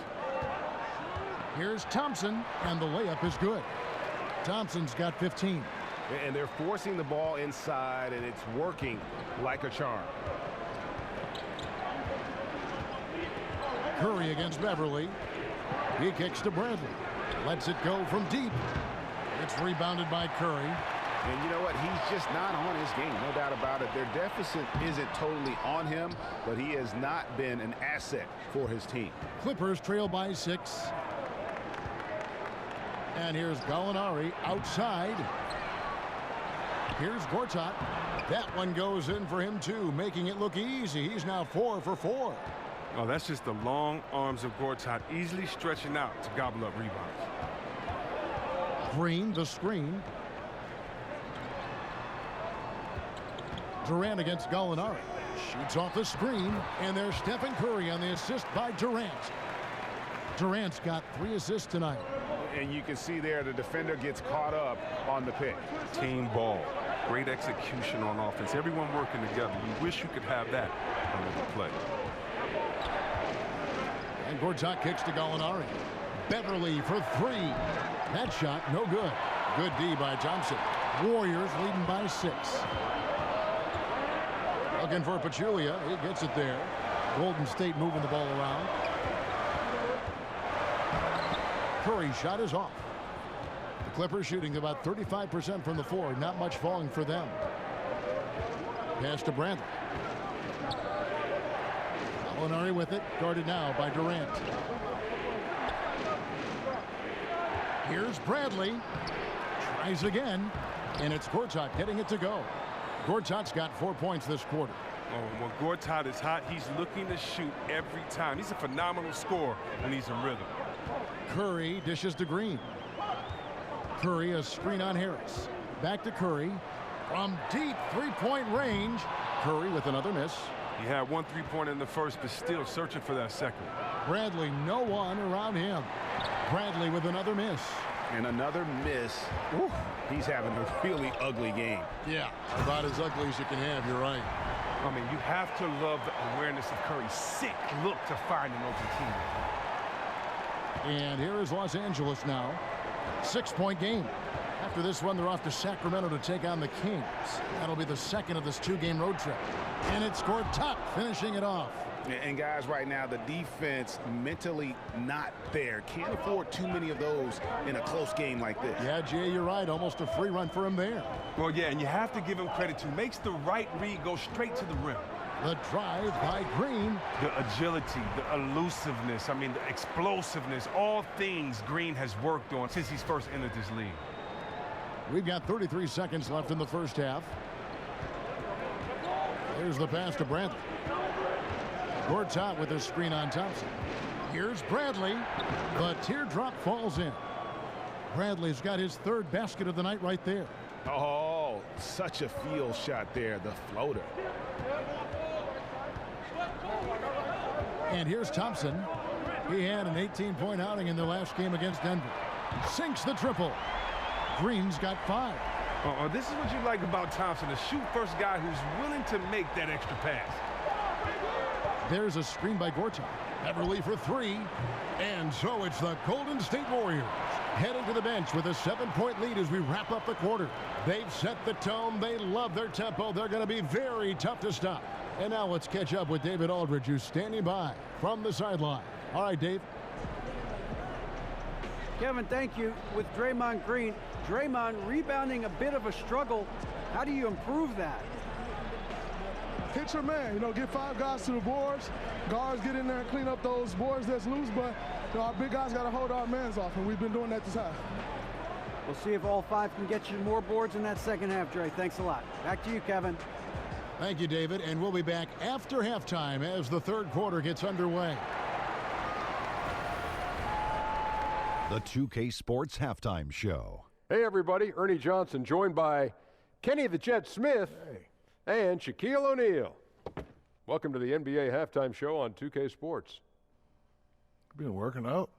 [SPEAKER 5] Here's Thompson, and the layup is good. Thompson's got 15.
[SPEAKER 9] And they're forcing the ball inside, and it's working like a charm.
[SPEAKER 5] Curry against Beverly. He kicks to Bradley. Lets it go from deep. It's rebounded by Curry.
[SPEAKER 9] And you know what? He's just not on his game, no doubt about it. Their deficit isn't totally on him, but he has not been an asset for his team.
[SPEAKER 5] Clippers trail by 6. And here's Gallinari outside. Here's Gortat. That one goes in for him too, making it look easy. He's now 4 for 4.
[SPEAKER 8] Oh, that's just the long arms of Gortat easily stretching out to gobble up rebounds.
[SPEAKER 5] Green, the screen. Durant against Gallinari. Shoots off the screen, and there's Stephen Curry on the assist by Durant. Durant's got 3 assists tonight.
[SPEAKER 9] And you can see there the defender gets caught up on the pick.
[SPEAKER 8] Team ball. Great execution on offense. Everyone working together. You wish you could have that on the play.
[SPEAKER 5] And Gortat kicks to Gallinari. Beverly for 3. That shot, no good. Good D by Thompson. Warriors leading by 6. Looking for Pachulia. He gets it there. Golden State moving the ball around. Curry's shot is off. The Clippers shooting about 35% from the floor. Not much falling for them. Pass to Bradley. Gallinari with it. Guarded now by Durant. Here's Bradley. Tries again. And it's Gortat getting it to go. Gortat's got 4 points this quarter.
[SPEAKER 8] Oh, when Gortat is hot, he's looking to shoot every time. He's a phenomenal scorer when he's in rhythm.
[SPEAKER 5] Curry dishes to Green. Curry, a screen on Harris. Back to Curry. From deep three-point range. Curry with another miss.
[SPEAKER 8] He had 1 3-pointer in the first, but still searching for that second.
[SPEAKER 5] Bradley, no one around him. Bradley with another miss.
[SPEAKER 9] And another miss. Whew, he's having a really ugly game.
[SPEAKER 5] Yeah, about as ugly as you can have, you're right.
[SPEAKER 8] I mean, you have to love the awareness of Curry's sick look to find an open team.
[SPEAKER 5] And here is Los Angeles now. 6-point game. After this one, they're off to Sacramento to take on the Kings. That'll be the second of this 2-game road trip. And it's Gortat finishing it off.
[SPEAKER 9] And guys, right now, the defense mentally not there. Can't afford too many of those in a close game like this.
[SPEAKER 5] Yeah, Jay, you're right. Almost a free run for him there.
[SPEAKER 8] Well, yeah, and you have to give him credit, too. Makes the right read, go straight to the rim.
[SPEAKER 5] The drive by Green.
[SPEAKER 8] The agility, the elusiveness, I mean, the explosiveness, all things Green has worked on since he's first entered this league.
[SPEAKER 5] We've got 33 seconds left in the first half. Here's the pass to Bradley. Gortat with a screen on Thompson. Here's Bradley. The teardrop falls in. Bradley's got his third basket of the night right there.
[SPEAKER 9] Oh, such a field shot there, the floater.
[SPEAKER 5] And here's Thompson. He had an 18-point outing in their last game against Denver. Sinks the triple. Green's got 5.
[SPEAKER 8] This is what you like about Thompson, a shoot-first guy who's willing to make that extra pass.
[SPEAKER 5] There's a screen by Gortat. Beverly for 3. And so it's the Golden State Warriors heading to the bench with a 7-point lead as we wrap up the quarter. They've set the tone. They love their tempo. They're going to be very tough to stop. And now let's catch up with David Aldridge, who's standing by from the sideline. All right, Dave.
[SPEAKER 7] Kevin, thank you. With Draymond Green, Draymond rebounding a bit of a struggle. How do you improve that?
[SPEAKER 10] Hit your man, get 5 guys to the boards. Guards get in there and clean up those boards that's loose, but our big guys got to hold our mans off, and we've been doing that this half.
[SPEAKER 7] We'll see if all 5 can get you more boards in that second half, Dre. Thanks a lot. Back to you, Kevin.
[SPEAKER 5] Thank you, David, and we'll be back after halftime as the third quarter gets underway.
[SPEAKER 1] The 2K Sports Halftime Show.
[SPEAKER 2] Hey, everybody. Ernie Johnson joined by Kenny the Jet Smith and Shaquille O'Neal. Welcome to the NBA Halftime Show on 2K Sports.
[SPEAKER 4] Been working out.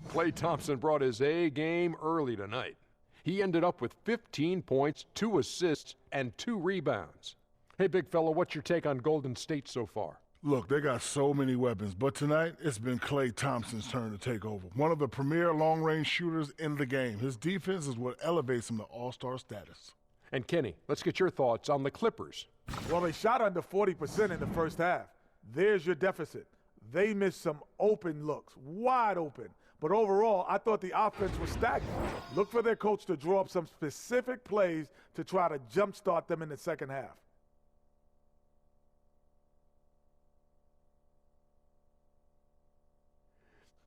[SPEAKER 2] Klay Thompson brought his A game early tonight. He ended up with 15 points, 2 assists, and 2 rebounds. Hey, big fella, what's your take on Golden State so far?
[SPEAKER 4] Look, they got so many weapons, but tonight it's been Klay Thompson's turn to take over. One of the premier long-range shooters in the game. His defense is what elevates him to all-star status.
[SPEAKER 2] And Kenny, let's get your thoughts on the Clippers.
[SPEAKER 3] Well, they shot under 40% in the first half. There's your deficit. They missed some open looks, wide open. But overall, I thought the offense was stagnant. Look for their coach to draw up some specific plays to try to jumpstart them in the second half.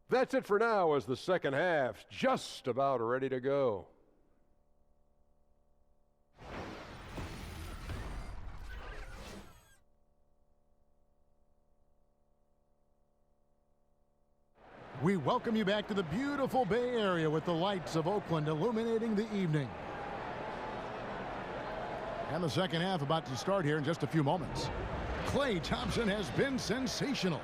[SPEAKER 2] That's it for now as the second half's just about ready to go.
[SPEAKER 5] We welcome you back to the beautiful Bay Area with the lights of Oakland illuminating the evening. And the second half about to start here in just a few moments. Klay Thompson has been sensational.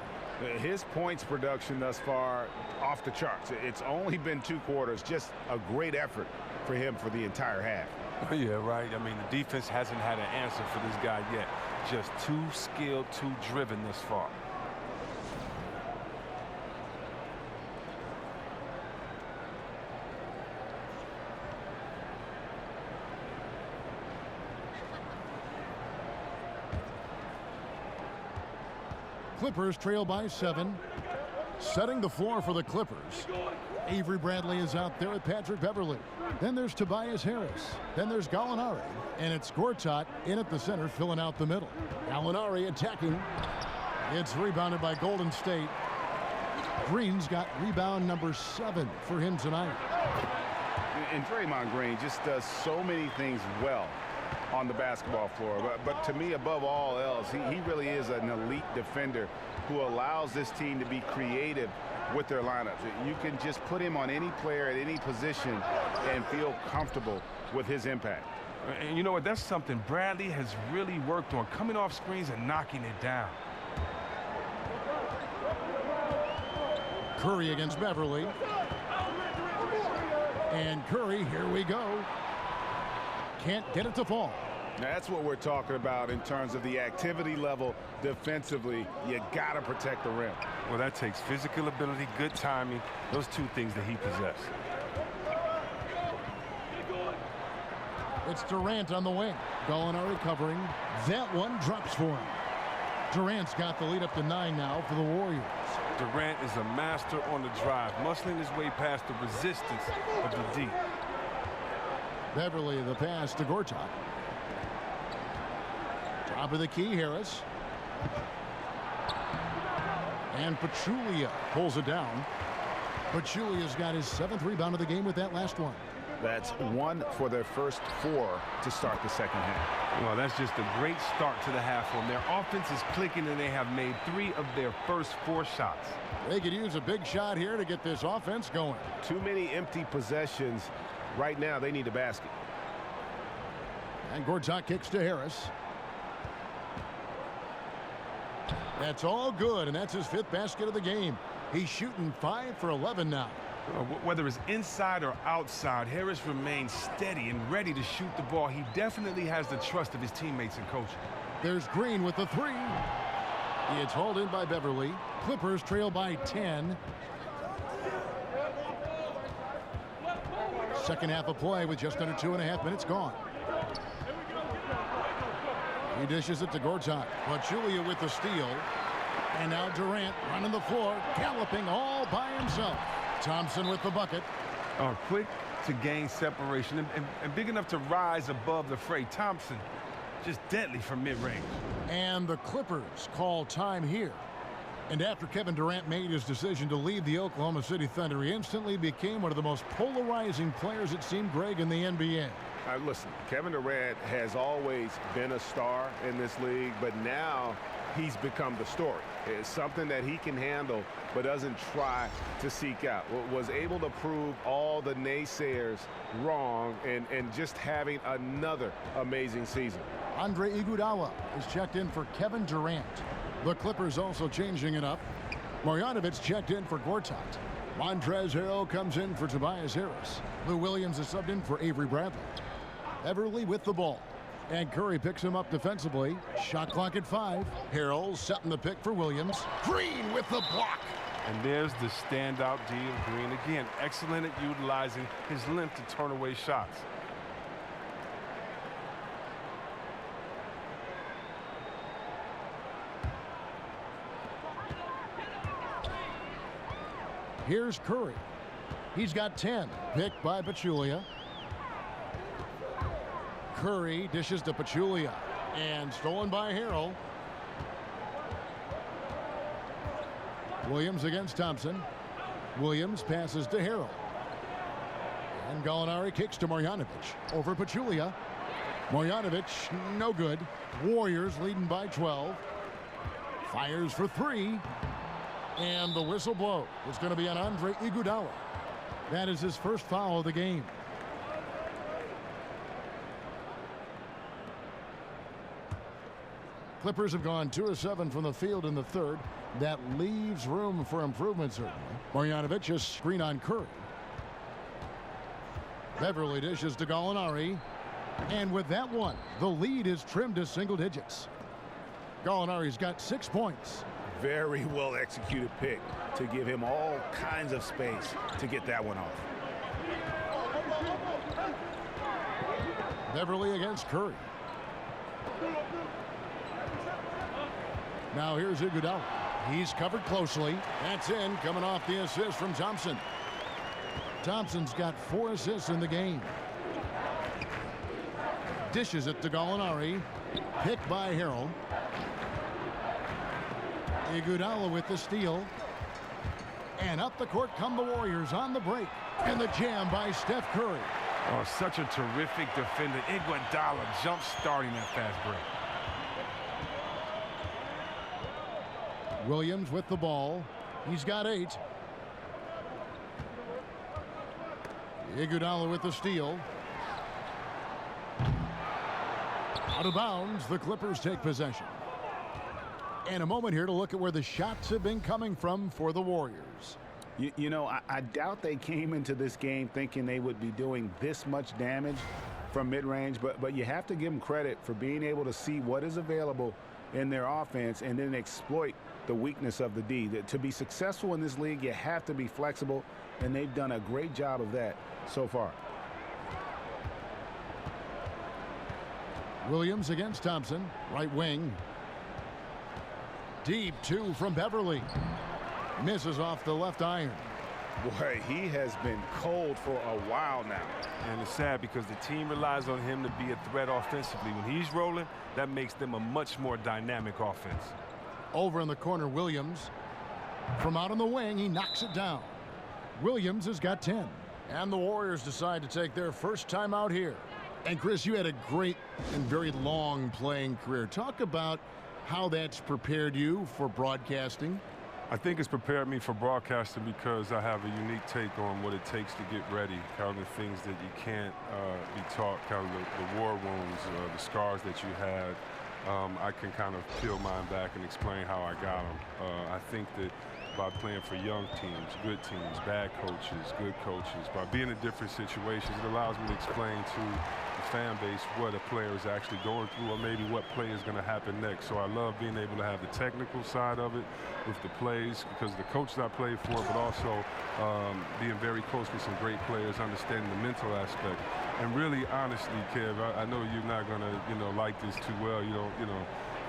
[SPEAKER 9] His points production thus far off the charts. It's only been 2 quarters. Just a great effort for him for the entire half.
[SPEAKER 8] Yeah, right. I mean, the defense hasn't had an answer for this guy yet. Just too skilled, too driven this far.
[SPEAKER 5] Clippers trail by 7. Setting the floor for the Clippers. Avery Bradley is out there with Patrick Beverly. Then there's Tobias Harris. Then there's Gallinari. And it's Gortat in at the center, filling out the middle. Gallinari attacking. It's rebounded by Golden State. Green's got rebound number 7 for him tonight.
[SPEAKER 9] And Draymond Green just does so many things well on the basketball floor. But to me, above all else, he really is an elite defender who allows this team to be creative with their lineups. You can just put him on any player at any position and feel comfortable with his impact.
[SPEAKER 8] And you know what? That's something Bradley has really worked on, coming off screens and knocking it down.
[SPEAKER 5] Curry against Beverly. And Curry, here we go. Can't get it to fall.
[SPEAKER 9] That's what we're talking about in terms of the activity level defensively. You got to protect the rim.
[SPEAKER 8] Well, that takes physical ability, good timing, those 2 things that he possesses.
[SPEAKER 5] It's Durant on the wing. Gallinari covering. That one drops for him. Durant's got the lead up to 9 now for the Warriors.
[SPEAKER 8] Durant is a master on the drive, muscling his way past the resistance of the D.
[SPEAKER 5] Beverly, the pass to Gortat. Top of the key, Harris. And Pachulia pulls it down. Pachulia's got his 7th rebound of the game with that last one.
[SPEAKER 9] That's 1 for their first 4 to start the second half.
[SPEAKER 8] Well, that's just a great start to the half for them. Their offense is clicking, and they have made 3 of their first 4 shots.
[SPEAKER 5] They could use a big shot here to get this offense going.
[SPEAKER 6] Too many empty possessions. Right now, they need a basket.
[SPEAKER 5] And Gortat kicks to Harris. That's all good, and that's his 5th basket of the game. He's shooting 5 for 11 now.
[SPEAKER 8] Whether it's inside or outside, Harris remains steady and ready to shoot the ball. He definitely has the trust of his teammates and coach.
[SPEAKER 5] There's Green with the 3. It's hauled in by Beverly. Clippers trail by 10. Second half of play with just under 2.5 minutes gone. He dishes it to Gortat. Pachulia with the steal. And now Durant running the floor, galloping all by himself. Thompson with the bucket.
[SPEAKER 8] Quick to gain separation and big enough to rise above the fray. Thompson just deadly from mid-range.
[SPEAKER 5] And the Clippers call time here. And after Kevin Durant made his decision to leave the Oklahoma City Thunder, he instantly became one of the most polarizing players, it seemed, Greg, in the NBA.
[SPEAKER 6] Listen, Kevin Durant has always been a star in this league, but now he's become the story. It's something that he can handle but doesn't try to seek out. Was able to prove all the naysayers wrong and just having another amazing season.
[SPEAKER 5] Andre Iguodala is checked in for Kevin Durant. The Clippers also changing it up. Marjanovic checked in for Gortat. Montrezl Harrell comes in for Tobias Harris. Lou Williams is subbed in for Avery Bradley. Everly with the ball. And Curry picks him up defensively. Shot clock at 5. Harrell setting the pick for Williams. Green with the block.
[SPEAKER 8] And there's the standout D of Green. Again, excellent at utilizing his length to turn away shots.
[SPEAKER 5] Here's Curry. He's got 10. Picked by Pachulia. Curry dishes to Pachulia. And stolen by Harrell. Williams against Thompson. Williams passes to Harrell. And Gallinari kicks to Marjanovic. Over Pachulia. Marjanovic, no good. Warriors leading by 12. Fires for 3. And the whistle blow is going to be on Andre Iguodala. That is his first foul of the game. Clippers have gone 2 of 7 from the field in the third. That leaves room for improvement, certainly. Marjanovic just screen on Curry. Beverly dishes to Gallinari. And with that one, the lead is trimmed to single digits. Gallinari's got 6 points.
[SPEAKER 9] Very well executed pick to give him all kinds of space to get that one off.
[SPEAKER 5] Beverly against Curry. Now here's Iguodala. He's covered closely. That's in, coming off the assist from Thompson. Thompson's got 4 assists in the game. Dishes it to Gallinari. Picked by Harrell. Iguodala with the steal. And up the court come the Warriors on the break. And the jam by Steph Curry.
[SPEAKER 8] Oh, such a terrific defender. Iguodala jump starting that fast break.
[SPEAKER 5] Williams with the ball. He's got 8. Iguodala with the steal. Out of bounds, the Clippers take possession. And a moment here to look at where the shots have been coming from for the Warriors.
[SPEAKER 9] You know, I doubt they came into this game thinking they would be doing this much damage from mid-range, but you have to give them credit for being able to see what is available in their offense and then exploit the weakness of the D. To be successful in this league, you have to be flexible, and they've done a great job of that so far.
[SPEAKER 5] Williams against Thompson, right wing. Deep 2 from Beverly. Misses off the left iron.
[SPEAKER 9] Boy, he has been cold for a while now.
[SPEAKER 8] And it's sad because the team relies on him to be a threat offensively. When he's rolling, that makes them a much more dynamic offense.
[SPEAKER 5] Over in the corner, Williams. From out on the wing, he knocks it down. Williams has got 10. And the Warriors decide to take their first time out here. And Chris, you had a great and very long playing career. Talk about how that's prepared you for broadcasting.
[SPEAKER 8] I think it's prepared me for broadcasting because I have a unique take on what it takes to get ready, kind of the things that you can't be taught, kind of the war wounds, the scars that you had. I can kind of peel mine back and explain how I got them. I think that by playing for young teams, good teams, bad coaches, good coaches, by being in different situations, it allows me to explain to the fan base what a player is actually going through or maybe what play is going to happen next. So I love being able to have the technical side of it with the plays because of the coach that I played for, but also being very close with some great players, understanding the mental aspect. And really, honestly, Kev, I know you're not going to, like this too well.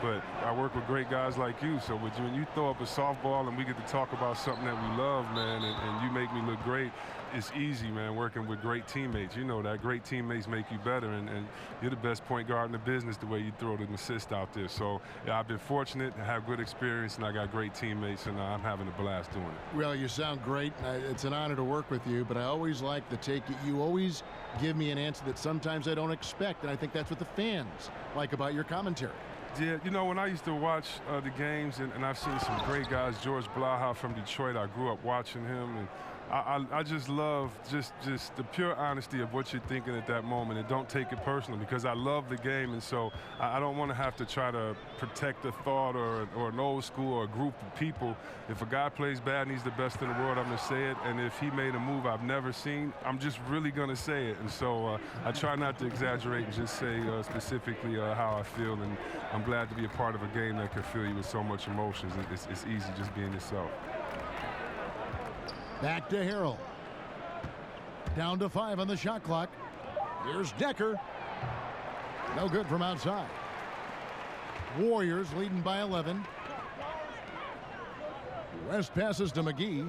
[SPEAKER 8] But I work with great guys like you, so when you throw up a softball and we get to talk about something that we love, man, and you make me look great, it's easy, man, working with great teammates. You know that great teammates make you better, and you're the best point guard in the business the way you throw an assist out there. So yeah, I've been fortunate to have good experience, and I got great teammates, and I'm having a blast doing it.
[SPEAKER 5] Well, you sound great. It's an honor to work with you, but I always like the take. You always give me an answer that sometimes I don't expect, and I think that's what the fans like about your commentary.
[SPEAKER 8] Yeah, when I used to watch the games, and I've seen some great guys, George Blaha from Detroit, I grew up watching him, and I just love just the pure honesty of what you're thinking at that moment, and don't take it personal because I love the game, and so I don't want to have to try to protect a thought or an old school or a group of people. If a guy plays bad and he's the best in the world, I'm going to say it, and if he made a move I've never seen, I'm just really going to say it, and so I try not to exaggerate and just say specifically how I feel, and I'm glad to be a part of a game that can fill you with so much emotions. It's easy just being yourself.
[SPEAKER 5] Back to Harrell. Down to 5 on the shot clock. Here's Decker. No good from outside. Warriors leading by 11. West passes to McGee.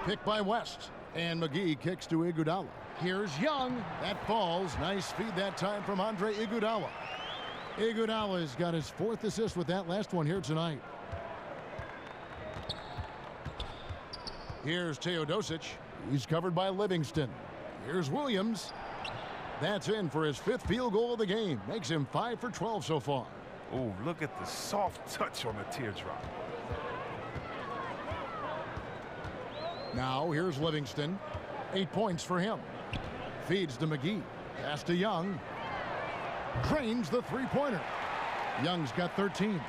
[SPEAKER 5] Picked by West. And McGee kicks to Iguodala. Here's Young. That falls. Nice feed that time from Andre Iguodala. Iguodala's got his 4th assist with that last one here tonight. Here's Teodosic. He's covered by Livingston. Here's Williams. That's in for his 5th field goal of the game. Makes him 5 for 12 so far.
[SPEAKER 8] Oh, look at the soft touch on the teardrop.
[SPEAKER 5] Now here's Livingston. 8 points for him. Feeds to McGee. Pass to Young. Drains the three-pointer. Young's got 13.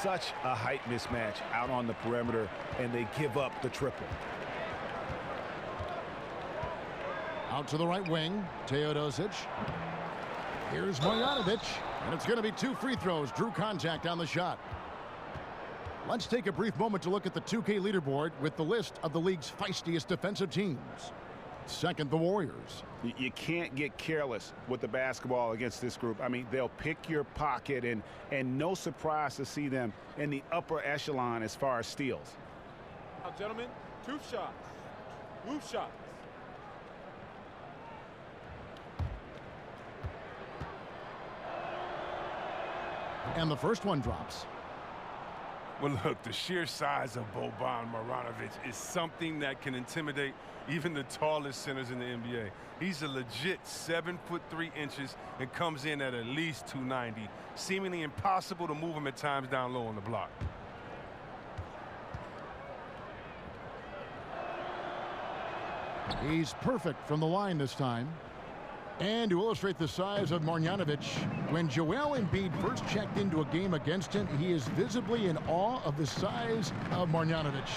[SPEAKER 9] Such a height mismatch out on the perimeter, and they give up the triple.
[SPEAKER 5] Out to the right wing, Teodosic. Here's Marjanovic, and it's going to be 2 free throws. Drew contact on the shot. Let's take a brief moment to look at the 2K leaderboard with the list of the league's feistiest defensive teams. Second, the Warriors.
[SPEAKER 9] You can't get careless with the basketball against this group. I mean, they'll pick your pocket, and no surprise to see them in the upper echelon as far as steals.
[SPEAKER 11] Now, gentlemen, 2 shots. 2 shots.
[SPEAKER 5] And the first one drops.
[SPEAKER 8] Well, look, the sheer size of Boban Marjanovic is something that can intimidate even the tallest centers in the NBA. He's a legit 7'3" and comes in at least 290. Seemingly impossible to move him at times down low on the block.
[SPEAKER 5] He's perfect from the line this time. And to illustrate the size of Marjanovic, when Joel Embiid first checked into a game against him, he is visibly in awe of the size of Marjanovic.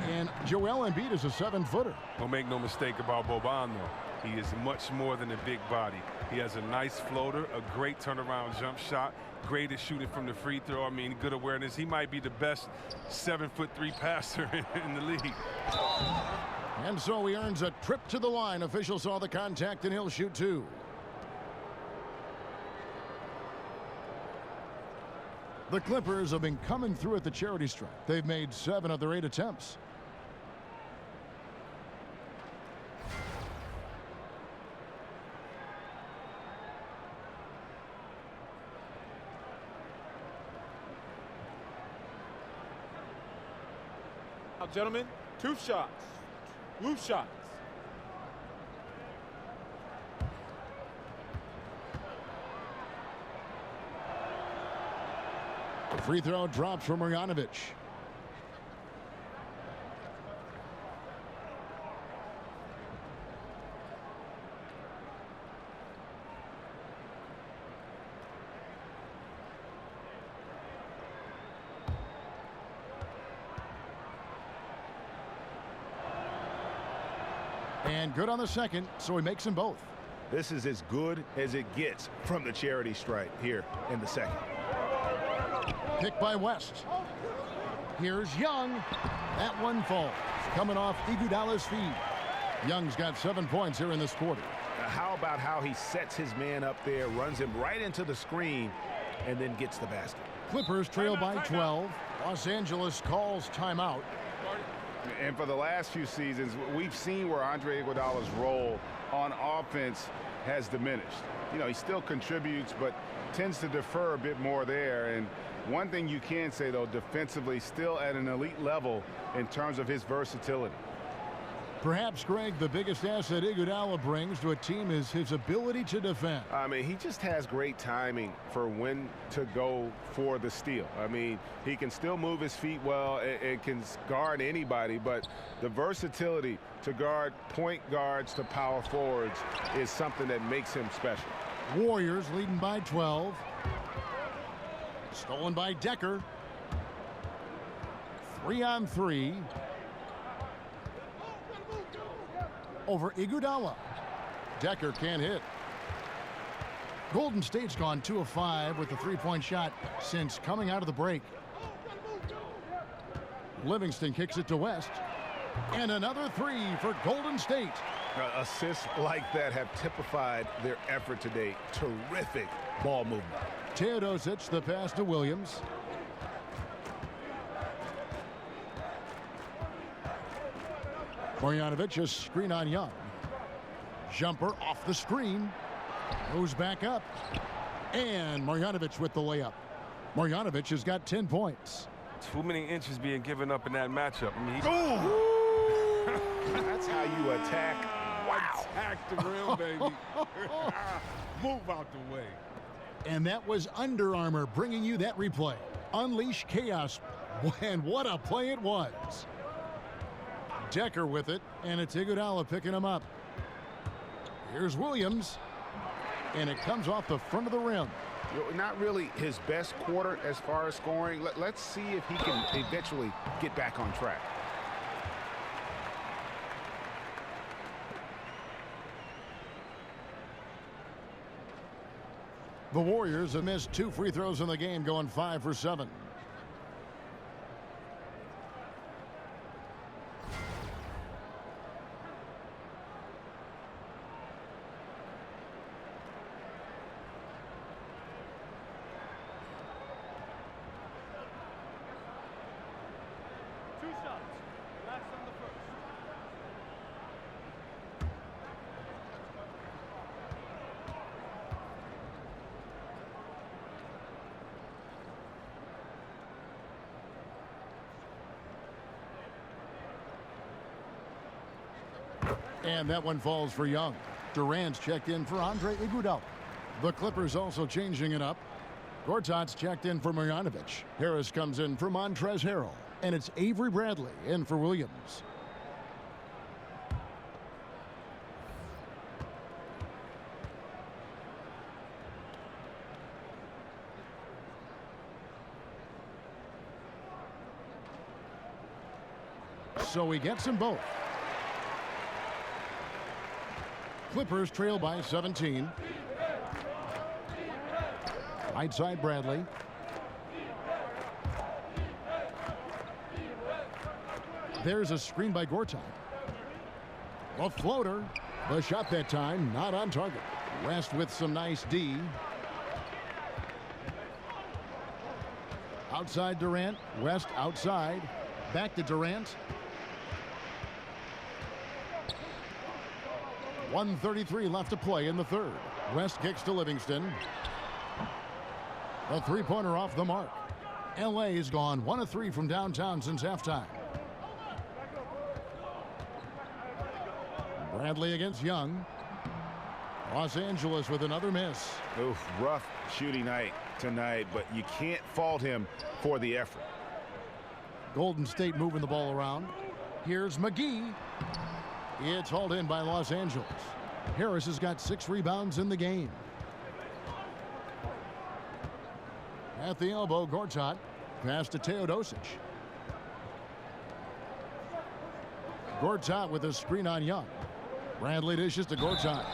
[SPEAKER 5] And Joel Embiid is a 7-footer.
[SPEAKER 8] Don't make no mistake about Boban, though. He is much more than a big body. He has a nice floater, a great turnaround jump shot, great at shooting from the free throw. I mean, good awareness. He might be the best 7'3" passer in the league.
[SPEAKER 5] And so he earns a trip to the line. Officials saw the contact, and he'll shoot 2. The Clippers have been coming through at the charity stripe. They've made 7 of their 8 attempts.
[SPEAKER 11] Gentlemen, 2 shots. Loose shots.
[SPEAKER 5] Free throw drops from Marjanovic. And good on the second, so he makes them both.
[SPEAKER 9] This is as good as it gets from the charity stripe here in the second.
[SPEAKER 5] Pick by West. Here's Young. That one falls. Coming off Iguodala's feed. Young's got 7 points here in this quarter.
[SPEAKER 9] How about how he sets his man up there, runs him right into the screen, and then gets the basket.
[SPEAKER 5] Clippers trail by 12. Los Angeles calls timeout.
[SPEAKER 9] And for the last few seasons, we've seen where Andre Iguodala's role on offense has diminished. You know, he still contributes, but tends to defer a bit more there. And one thing you can say, though, defensively still at an elite level in terms of his versatility.
[SPEAKER 5] Perhaps, Greg, the biggest asset Iguodala brings to a team is his ability to defend.
[SPEAKER 6] I mean, he just has great timing for when to go for the steal. I mean, he can still move his feet well and can guard anybody, but the versatility to guard point guards to power forwards is something that makes him special.
[SPEAKER 5] Warriors leading by 12. Stolen by Decker. 3-on-3. Over Iguodala. Decker can't hit. Golden State's gone 2 of 5 with the 3-point shot since coming out of the break. Livingston kicks it to West. And another 3 for Golden State.
[SPEAKER 9] Assists like that have typified their effort today. Terrific ball movement.
[SPEAKER 5] Teodosic the pass to Williams. Marjanovic a screen on Young. Jumper off the screen. Goes back up. And Marjanovic with the layup. Marjanovic has got 10 points.
[SPEAKER 8] Too many inches being given up in that matchup. I mean,
[SPEAKER 9] That's how you attack.
[SPEAKER 11] Wow. Attack the rim, baby. Move out the way.
[SPEAKER 5] And that was Under Armour bringing you that replay. Unleash chaos. And what a play it was. Decker with it, and it's Iguodala picking him up. Here's Williams, and it comes off the front of the rim.
[SPEAKER 9] Not really his best quarter as far as scoring. Let's see if he can eventually get back on track.
[SPEAKER 5] The Warriors have missed 2 free throws in the game, going 5 for 7. And that one falls for Young. Durant's checked in for Andre Iguodala. The Clippers also changing it up. Gortat's checked in for Marjanovic. Harris comes in for Montrezl Harrell. And it's Avery Bradley in for Williams. So he gets them both. Clippers trail by 17. Right side Bradley. There's a screen by Gortat. A floater. The shot that time not on target. West with some nice D. Outside Durant. West outside. Back to Durant. 1:33 left to play in the third. West kicks to Livingston. A three-pointer off the mark. LA has gone 1 of 3 from downtown since halftime. Bradley against Young. Los Angeles with another miss.
[SPEAKER 9] Oof, rough shooting night tonight, but you can't fault him for the effort.
[SPEAKER 5] Golden State moving the ball around. Here's McGee. It's hauled in by Los Angeles. Harris has got 6 rebounds in the game. At the elbow, Gortat. Pass to Teodosic. Gortat with a screen on Young. Bradley dishes to Gortat.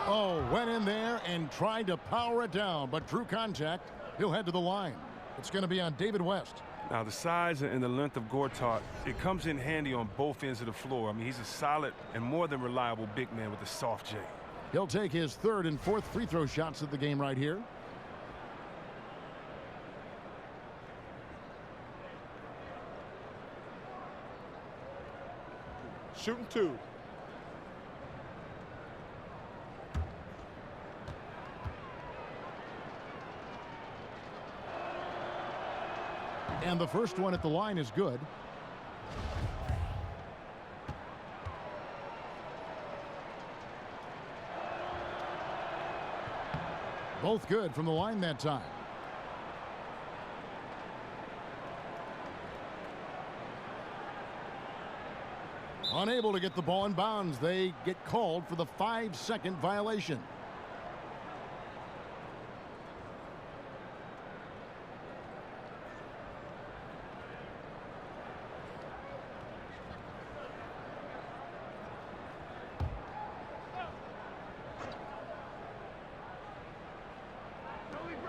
[SPEAKER 5] Oh, went in there and tried to power it down, but drew contact. He'll head to the line. It's going to be on David West.
[SPEAKER 8] Now, the size and the length of Gortat, it comes in handy on both ends of the floor. I mean, he's a solid and more than reliable big man with a soft J.
[SPEAKER 5] He'll take his 3rd and 4th free throw shots of the game right here.
[SPEAKER 11] Shooting 2.
[SPEAKER 5] And the first one at the line is good. Both good from the line that time. Unable to get the ball in bounds. They get called for the 5-second violation.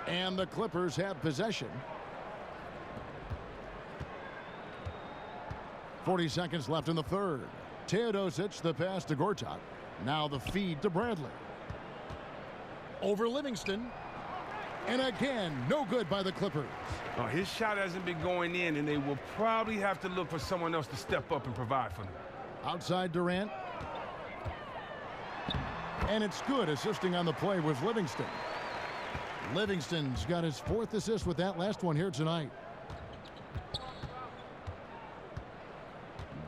[SPEAKER 5] And the Clippers have possession. 40 seconds left in the 3rd. Teodosic, the pass to Gortat. Now the feed to Bradley. Over Livingston. And again, no good by the Clippers.
[SPEAKER 8] His shot hasn't been going in, and they will probably have to look for someone else to step up and provide for them.
[SPEAKER 5] Outside Durant. And it's good, assisting on the play with Livingston. Livingston's got his 4th assist with that last one here tonight.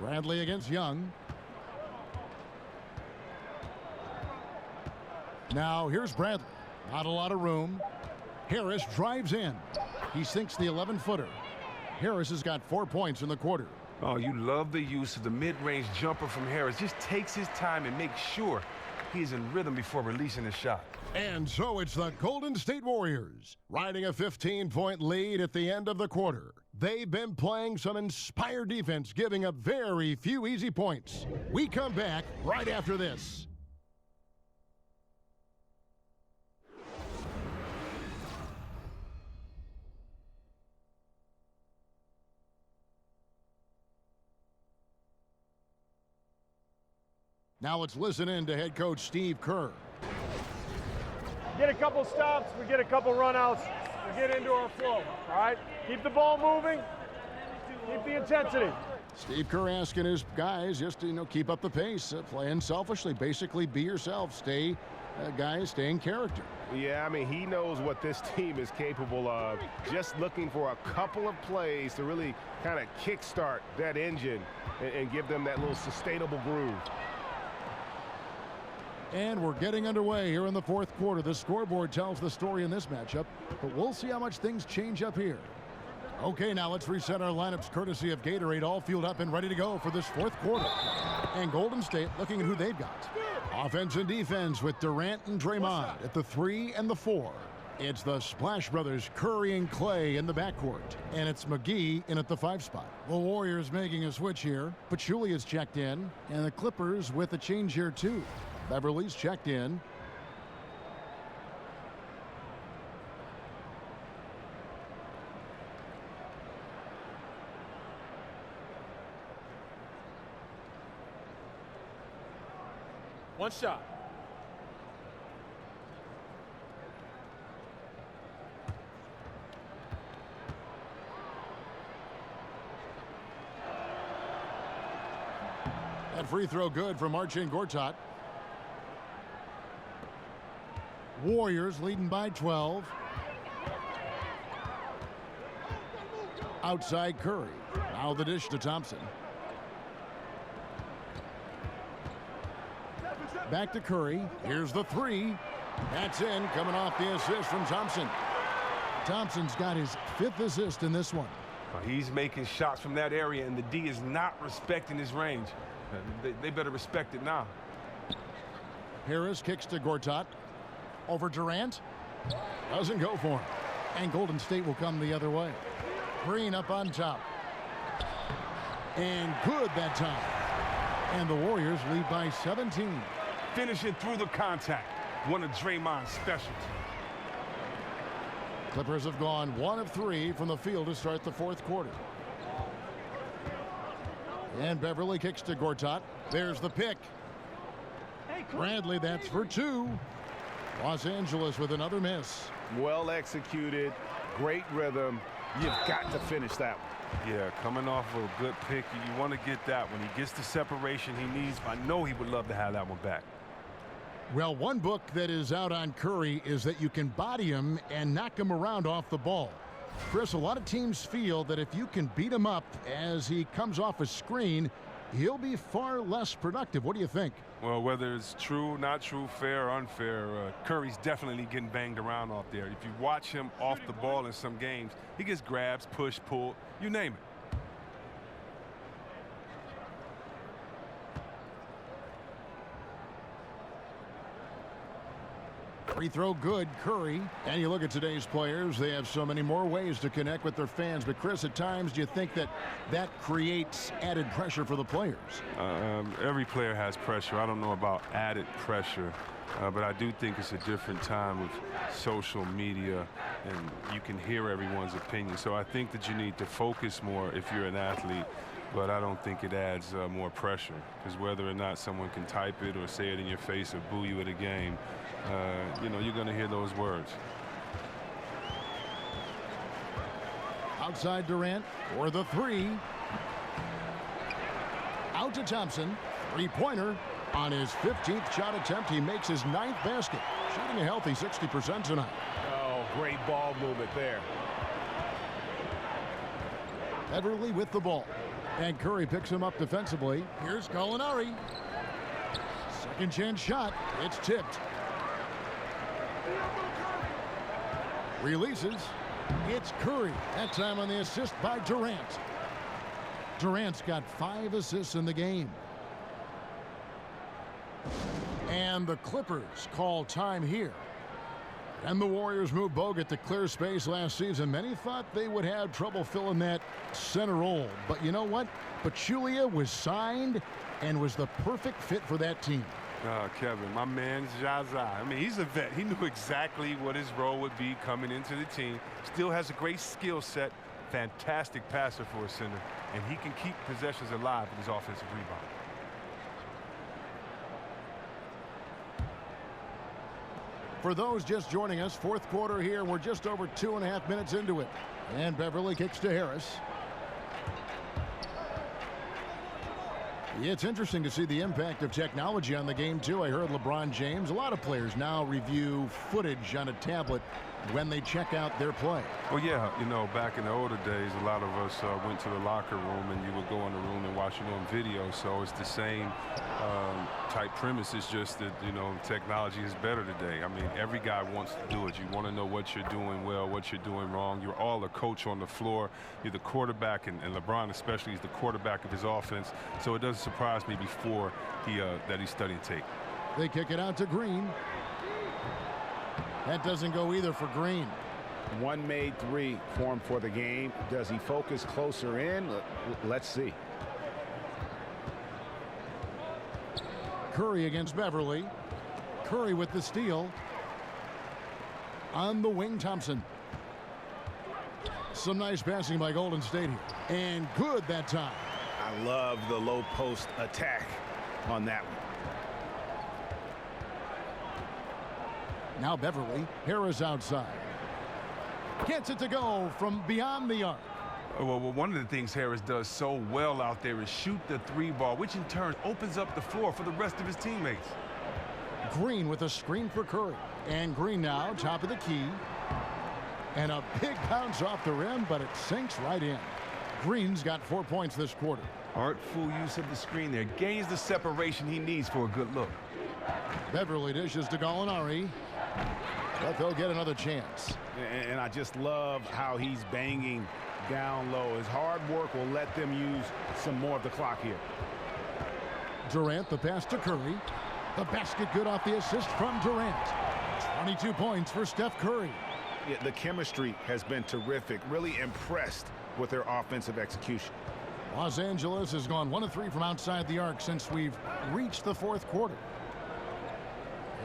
[SPEAKER 5] Bradley against Young. Now here's Bradley. Not a lot of room. Harris drives in. He sinks the 11-footer. Harris has got 4 points in the quarter.
[SPEAKER 8] Oh, you love the use of the mid-range jumper from Harris. Just takes his time and makes sure he's in rhythm before releasing his shot.
[SPEAKER 5] And so it's the Golden State Warriors riding a 15-point lead at the end of the quarter. They've been playing some inspired defense, giving up very few easy points. We come back right after this. Now let's listen in to head coach Steve Kerr.
[SPEAKER 12] Get a couple stops, we get a couple runouts, we get into our flow, all right? Keep the ball moving, keep the intensity.
[SPEAKER 5] Steve Kerr asking his guys just to, keep up the pace, playing selfishly, basically be yourself, stay in character.
[SPEAKER 6] Yeah, I mean, he knows what this team is capable of. Just looking for a couple of plays to really kind of kickstart that engine and give them that little sustainable groove.
[SPEAKER 5] And we're getting underway here in the 4th quarter. The scoreboard tells the story in this matchup, but we'll see how much things change up here. Okay, now let's reset our lineups courtesy of Gatorade, all fueled up and ready to go for this 4th quarter. And Golden State looking at who they've got. Offense and defense with Durant and Draymond at the 3 and the 4. It's the Splash Brothers, Curry and Clay in the backcourt. And it's McGee in at the 5 spot. The Warriors making a switch here. Pachulia's checked in. And the Clippers with a change here too. Beverly's checked in.
[SPEAKER 12] One shot.
[SPEAKER 5] That free throw good from Marcin Gortat. Warriors leading by 12. Outside Curry. Now the dish to Thompson. Back to Curry. Here's the three. That's in, coming off the assist from Thompson. Thompson's got his 5th assist in this one.
[SPEAKER 8] He's making shots from that area, and the D is not respecting his range. They better respect it now.
[SPEAKER 5] Harris kicks to Gortat. Over Durant. Doesn't go for him. And Golden State will come the other way. Green up on top. And good that time. And the Warriors lead by 17.
[SPEAKER 8] Finishing through the contact. One of Draymond's specialties.
[SPEAKER 5] Clippers have gone 1 of 3 from the field to start the 4th quarter. And Beverly kicks to Gortat. There's the pick. Bradley, that's for 2. Los Angeles with another miss.
[SPEAKER 9] Well executed, great rhythm. You've got to finish that one.
[SPEAKER 8] Yeah, coming off of a good pick, you want to get that. When he gets the separation he needs, I know he would love to have that one back.
[SPEAKER 5] Well, one book that is out on Curry is that you can body him and knock him around off the ball. Chris, a lot of teams feel that if you can beat him up as he comes off a screen, he'll be far less productive. What do you think?
[SPEAKER 8] Well, whether it's true, not true, fair, or unfair, Curry's definitely getting banged around off there. If you watch him off the ball in some games, he gets grabs, push, pull, you name it.
[SPEAKER 5] Free throw good, Curry. And you look at today's players, they have so many more ways to connect with their fans. But Chris, at times, do you think that that creates added pressure for the players?
[SPEAKER 8] Every player has pressure. I don't know about added pressure, but I do think it's a different time with social media, and you can hear everyone's opinion. So I think that you need to focus more if you're an athlete. But I don't think it adds more pressure, because whether or not someone can type it or say it in your face or boo you at a game, you know, you're going to hear those words.
[SPEAKER 5] Outside Durant for the 3. Out to Thompson. 3-pointer on his 15th shot attempt. He makes his 9th basket. Shooting a healthy 60% tonight.
[SPEAKER 9] Oh, great ball movement there.
[SPEAKER 5] Beverly with the ball. And Curry picks him up defensively. Here's Gallinari. Second chance shot. It's tipped. Releases. It's Curry. That time on the assist by Durant. Durant's got 5 assists in the game. And the Clippers call time here. And the Warriors moved Bogut to clear space last season. Many thought they would have trouble filling that center role. But you know what? Pachulia was signed and was the perfect fit for that team.
[SPEAKER 8] Kevin, my man Zaza. I mean, he's a vet. He knew exactly what his role would be coming into the team. Still has a great skill set. Fantastic passer for a center. And he can keep possessions alive with his offensive rebound.
[SPEAKER 5] For those just joining us, 4th quarter here. We're just over 2.5 minutes into it. And Beverly kicks to Harris. It's interesting to see the impact of technology on the game, too. I heard LeBron James. A lot of players now review footage on a tablet when they check out their play.
[SPEAKER 8] Well, yeah, you know, back in the older days, a lot of us went to the locker room and you would go in the room and watch it on video. So it's the same type premise. It's just that, you know, technology is better today. I mean, every guy wants to do it. You want to know what you're doing well, what you're doing wrong. You're all a coach on the floor. You're the quarterback, and LeBron especially is the quarterback of his offense. So it doesn't surprise me before that he's studying tape.
[SPEAKER 5] They kick it out to Green. That doesn't go either for Green.
[SPEAKER 9] One made 3 formed for the game. Does he focus closer in? Let's see.
[SPEAKER 5] Curry against Beverly. Curry with the steal. On the wing, Thompson. Some nice passing by Golden State here. And good that time.
[SPEAKER 9] I love the low post attack on that one.
[SPEAKER 5] Now Beverly. Harris outside. Gets it to go from beyond the arc.
[SPEAKER 8] Well, one of the things Harris does so well out there is shoot the 3-ball, which in turn opens up the floor for the rest of his teammates.
[SPEAKER 5] Green with a screen for Curry. And Green now, top of the key. And a big bounce off the rim, but it sinks right in. Green's got 4 points this quarter.
[SPEAKER 8] Artful use of the screen there. Gains the separation he needs for a good look.
[SPEAKER 5] Beverly dishes to Gallinari. But they'll get another chance.
[SPEAKER 9] And I just love how he's banging down low. His hard work will let them use some more of the clock here.
[SPEAKER 5] Durant, the pass to Curry. The basket good off the assist from Durant. 22 points for Steph Curry.
[SPEAKER 9] Yeah, the chemistry has been terrific. Really impressed with their offensive execution.
[SPEAKER 5] Los Angeles has gone 1 of 3 from outside the arc since we've reached the fourth quarter.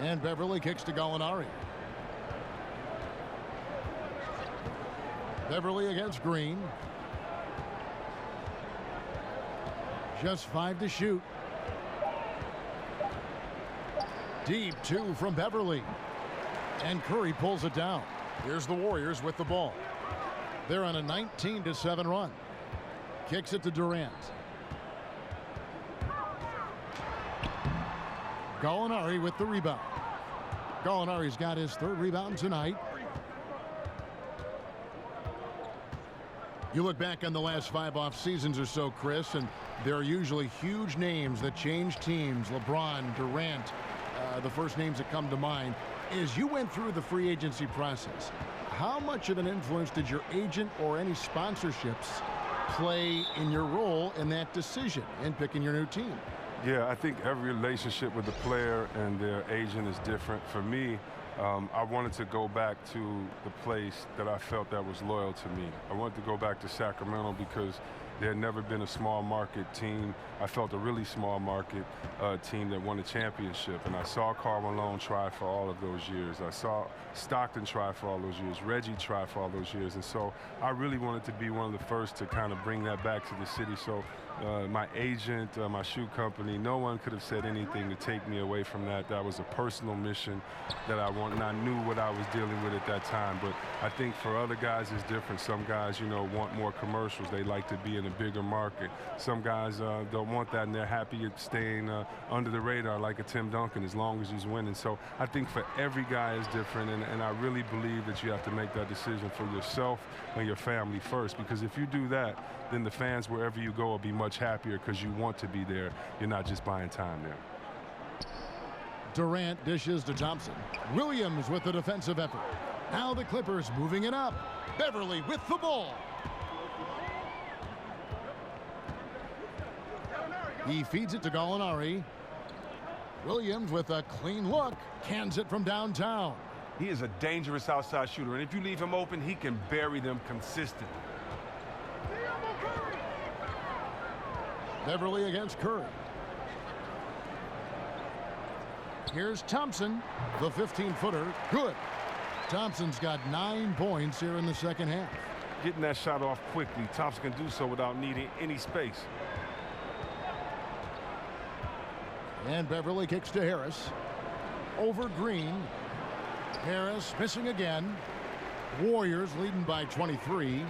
[SPEAKER 5] And Beverly kicks to Gallinari. Beverly against Green. Just 5 to shoot. Deep 2 from Beverly. And Curry pulls it down. Here's the Warriors with the ball. They're on a 19-7 run. Kicks it to Durant. Gallinari with the rebound. Gallinari's got his 3rd rebound tonight. You look back on the last 5 off seasons or so, Chris, and there are usually huge names that change teams. LeBron, Durant, the first names that come to mind. As you went through the free agency process, how much of an influence did your agent or any sponsorships play in your role in that decision in picking your new team?
[SPEAKER 8] Yeah, I think every relationship with the player and their agent is different. For me, I wanted to go back to the place that I felt that was loyal to me. I wanted to go back to Sacramento because there had never been a small market team. I felt a really small market team that won a championship. And I saw Karl Malone try for all of those years. I saw Stockton try for all those years. Reggie try for all those years. And so I really wanted to be one of the first to kind of bring that back to the city. So my agent, my shoe company, no one could have said anything to take me away from that. That was a personal mission that I wanted, and I knew what I was dealing with at that time. But I think for other guys it's different. Some guys, you know, want more commercials. They like to be in a bigger market. Some guys don't want that, and they're happy at staying under the radar like a Tim Duncan as long as he's winning. So I think for every guy is different, and I really believe that you have to make that decision for yourself and your family first, because if you do that, then the fans wherever you go will be much happier because you want to be there. You're not just buying time there.
[SPEAKER 5] Durant dishes to Thompson. Williams with the defensive effort. Now the Clippers moving it up. Beverly with the ball. He feeds it to Gallinari. Williams with a clean look. Cans it from downtown.
[SPEAKER 8] He is a dangerous outside shooter, and if you leave him open, he can bury them consistently.
[SPEAKER 5] Beverly against Curry. Here's Thompson, the 15-footer. Good. Thompson's got 9 points here in the second half.
[SPEAKER 8] Getting that shot off quickly. Thompson can do so without needing any space.
[SPEAKER 5] And Beverly kicks to Harris. Over Green. Harris missing again. Warriors leading by 23.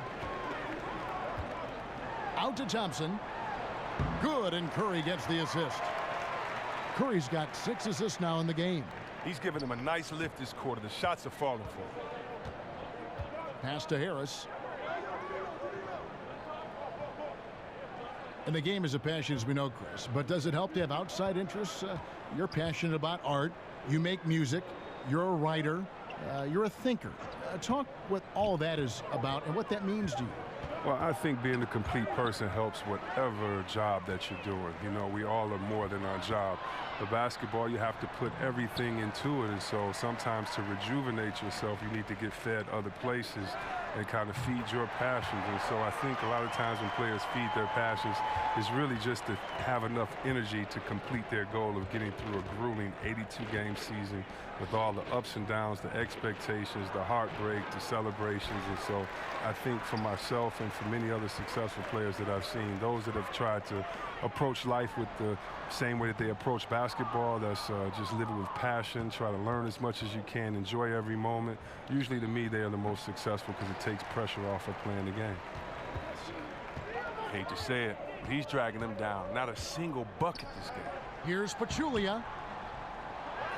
[SPEAKER 5] Out to Thompson. Good, and Curry gets the assist. Curry's got 6 assists now in the game.
[SPEAKER 8] He's giving them a nice lift this quarter. The shots are falling for him.
[SPEAKER 5] Pass to Harris. And the game is a passion, as we know, Chris. But does it help to have outside interests? You're passionate about art. You make music. You're a writer. You're a thinker. Talk what all that is about and what that means to you.
[SPEAKER 8] Well, I think being a complete person helps whatever job that you're doing. You know, we all are more than our job. The basketball, you have to put everything into it, and so sometimes to rejuvenate yourself, you need to get fed other places and kind of feed your passions. And so I think a lot of times when players feed their passions, it's really just to have enough energy to complete their goal of getting through a grueling 82-game season with all the ups and downs, the expectations, the heartbreak, the celebrations. And so I think for myself and for many other successful players that I've seen, those that have tried to approach life with the same way that they approach basketball, that's just living with passion, try to learn as much as you can, enjoy every moment. Usually to me, they are the most successful because it takes pressure off of playing the game.
[SPEAKER 13] Hate to say it, he's dragging them down. Not a single bucket this game.
[SPEAKER 5] Here's Pachulia.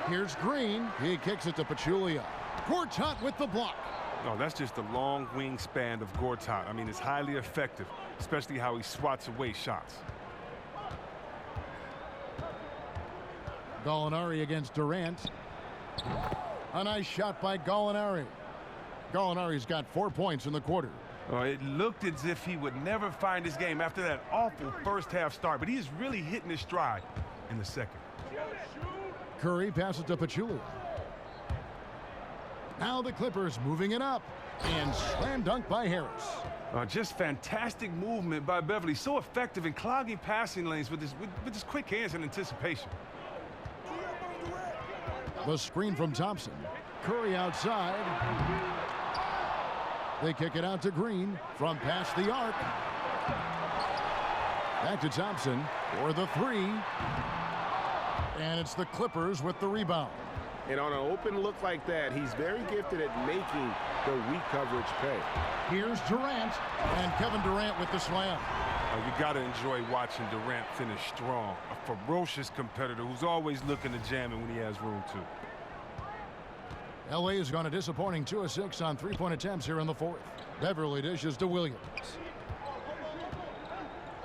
[SPEAKER 5] Here's Green. He kicks it to Pachulia. Gortat with the block.
[SPEAKER 8] No, that's just the long wingspan of Gortat. I mean, it's highly effective, especially how he swats away shots.
[SPEAKER 5] Gallinari against Durant. A nice shot by Gallinari. Gallinari's got 4 points in the quarter.
[SPEAKER 13] Oh, it looked as if he would never find his game after that awful first-half start, but he's really hitting his stride in the second.
[SPEAKER 5] Curry passes to Pachulia. Now the Clippers moving it up. And slam dunk by Harris.
[SPEAKER 13] Just fantastic movement by Beverly. So effective in clogging passing lanes with his quick hands and anticipation.
[SPEAKER 5] The screen from Thompson. Curry outside. They kick it out to Green from past the arc. Back to Thompson for the three. And it's the Clippers with the rebound.
[SPEAKER 6] And on an open look like that, he's very gifted at making the weak coverage pay.
[SPEAKER 5] Here's Durant, and Kevin Durant with the slam.
[SPEAKER 13] You got to enjoy watching Durant finish strong. A ferocious competitor who's always looking to jam it when he has room to.
[SPEAKER 5] LA has gone a disappointing 2 of 6 on three-point attempts here in the fourth. Beverly dishes to Williams.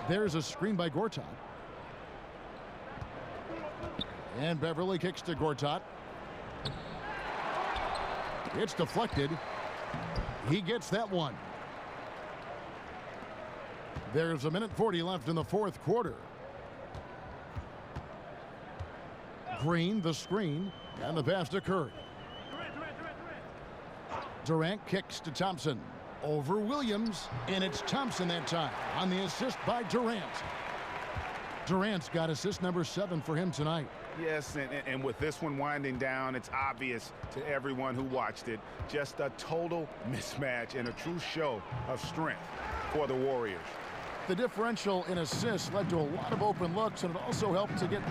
[SPEAKER 5] There's a screen by Gortat. And Beverly kicks to Gortat. It's deflected. He gets that one. There's a minute 40 left in the fourth quarter. Green, the screen, and the pass to Curry. Durant kicks to Thompson. Over Williams, and it's Thompson that time on the assist by Durant. Durant's got assist number 7 for him tonight.
[SPEAKER 9] Yes, and with this one winding down, it's obvious to everyone who watched it. Just a total mismatch and a true show of strength for the Warriors.
[SPEAKER 5] The differential in assists led to a lot of open looks, and it also helped to get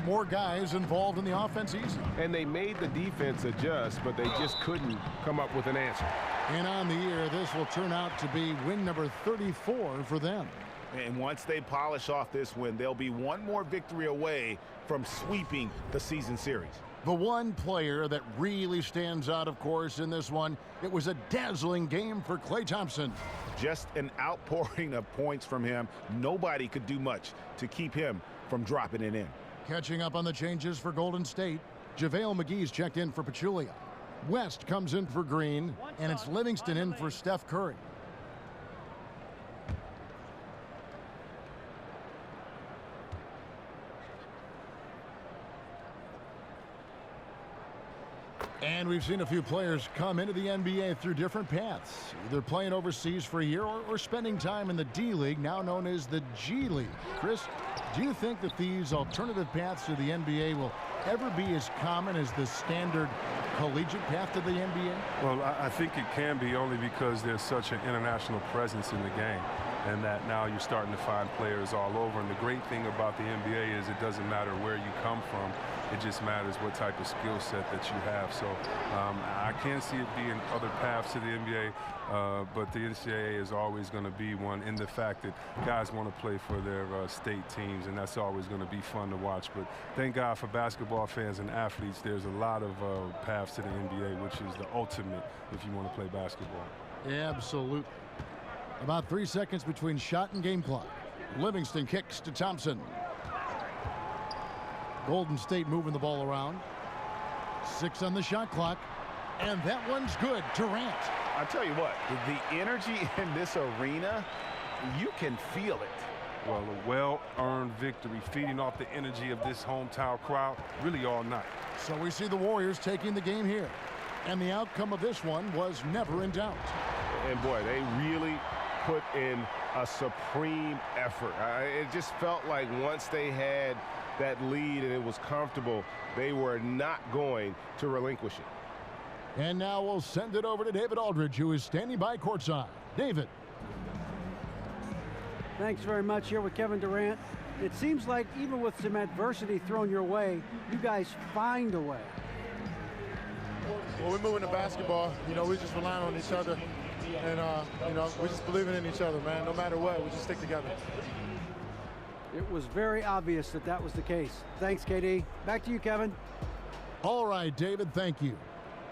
[SPEAKER 5] more guys involved in the offense easy.
[SPEAKER 6] And they made the defense adjust, but they just couldn't come up with an answer.
[SPEAKER 5] And on the year, this will turn out to be win number 34 for them.
[SPEAKER 9] And once they polish off this win, they'll be one more victory away from sweeping the season series.
[SPEAKER 5] The one player that really stands out, of course, in this one, it was a dazzling game for Klay Thompson.
[SPEAKER 9] Just an outpouring of points from him. Nobody could do much to keep him from dropping it in.
[SPEAKER 5] Catching up on the changes for Golden State, JaVale McGee's checked in for Pachulia. West comes in for Green, and it's Livingston in for Steph Curry. And we've seen a few players come into the NBA through different paths, either playing overseas for a year or spending time in the D-League, now known as the G League. Chris, do you think that these alternative paths to the NBA will ever be as common as the standard collegiate path to the NBA?
[SPEAKER 8] Well, I think it can be, only because there's such an international presence in the game, and that now you're starting to find players all over. And the great thing about the NBA is it doesn't matter where you come from. It just matters what type of skill set that you have. So I can't see it being other paths to the NBA, but the NCAA is always going to be one, in the fact that guys want to play for their state teams, and that's always going to be fun to watch. But thank God for basketball fans and athletes, there's a lot of paths to the NBA, which is the ultimate if you want to play basketball.
[SPEAKER 5] Absolutely. About 3 seconds between shot and game clock. Livingston kicks to Thompson. Golden State moving the ball around. 6 on the shot clock. And that one's good. Durant.
[SPEAKER 9] I'll tell you what, the energy in this arena, you can feel it.
[SPEAKER 8] Well, a well-earned victory, feeding off the energy of this hometown crowd really all night.
[SPEAKER 5] So we see the Warriors taking the game here. And the outcome of this one was never in doubt.
[SPEAKER 6] And boy, they really put in a supreme effort. It just felt like once they had that lead and it was comfortable, they were not going to relinquish it.
[SPEAKER 5] And now we'll send it over to David Aldridge, who is standing by courtside. David.
[SPEAKER 7] Thanks very much. Here with Kevin Durant. It seems like even with some adversity thrown your way, you guys find a way.
[SPEAKER 14] Well, we're moving the basketball. We just relying on each other. And, we're just believing in each other, man. No matter what, we just stick together.
[SPEAKER 7] It was very obvious that that was the case. Thanks, KD. Back to you, Kevin.
[SPEAKER 5] All right, David, thank you.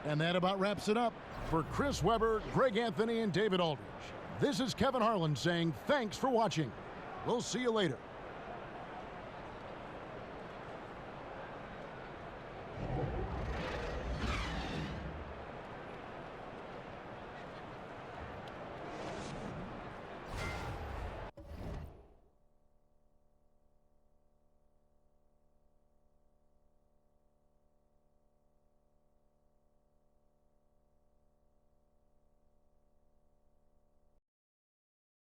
[SPEAKER 5] And that about wraps it up. For Chris Webber, Greg Anthony, and David Aldridge, this is Kevin Harlan saying thanks for watching. We'll see you later.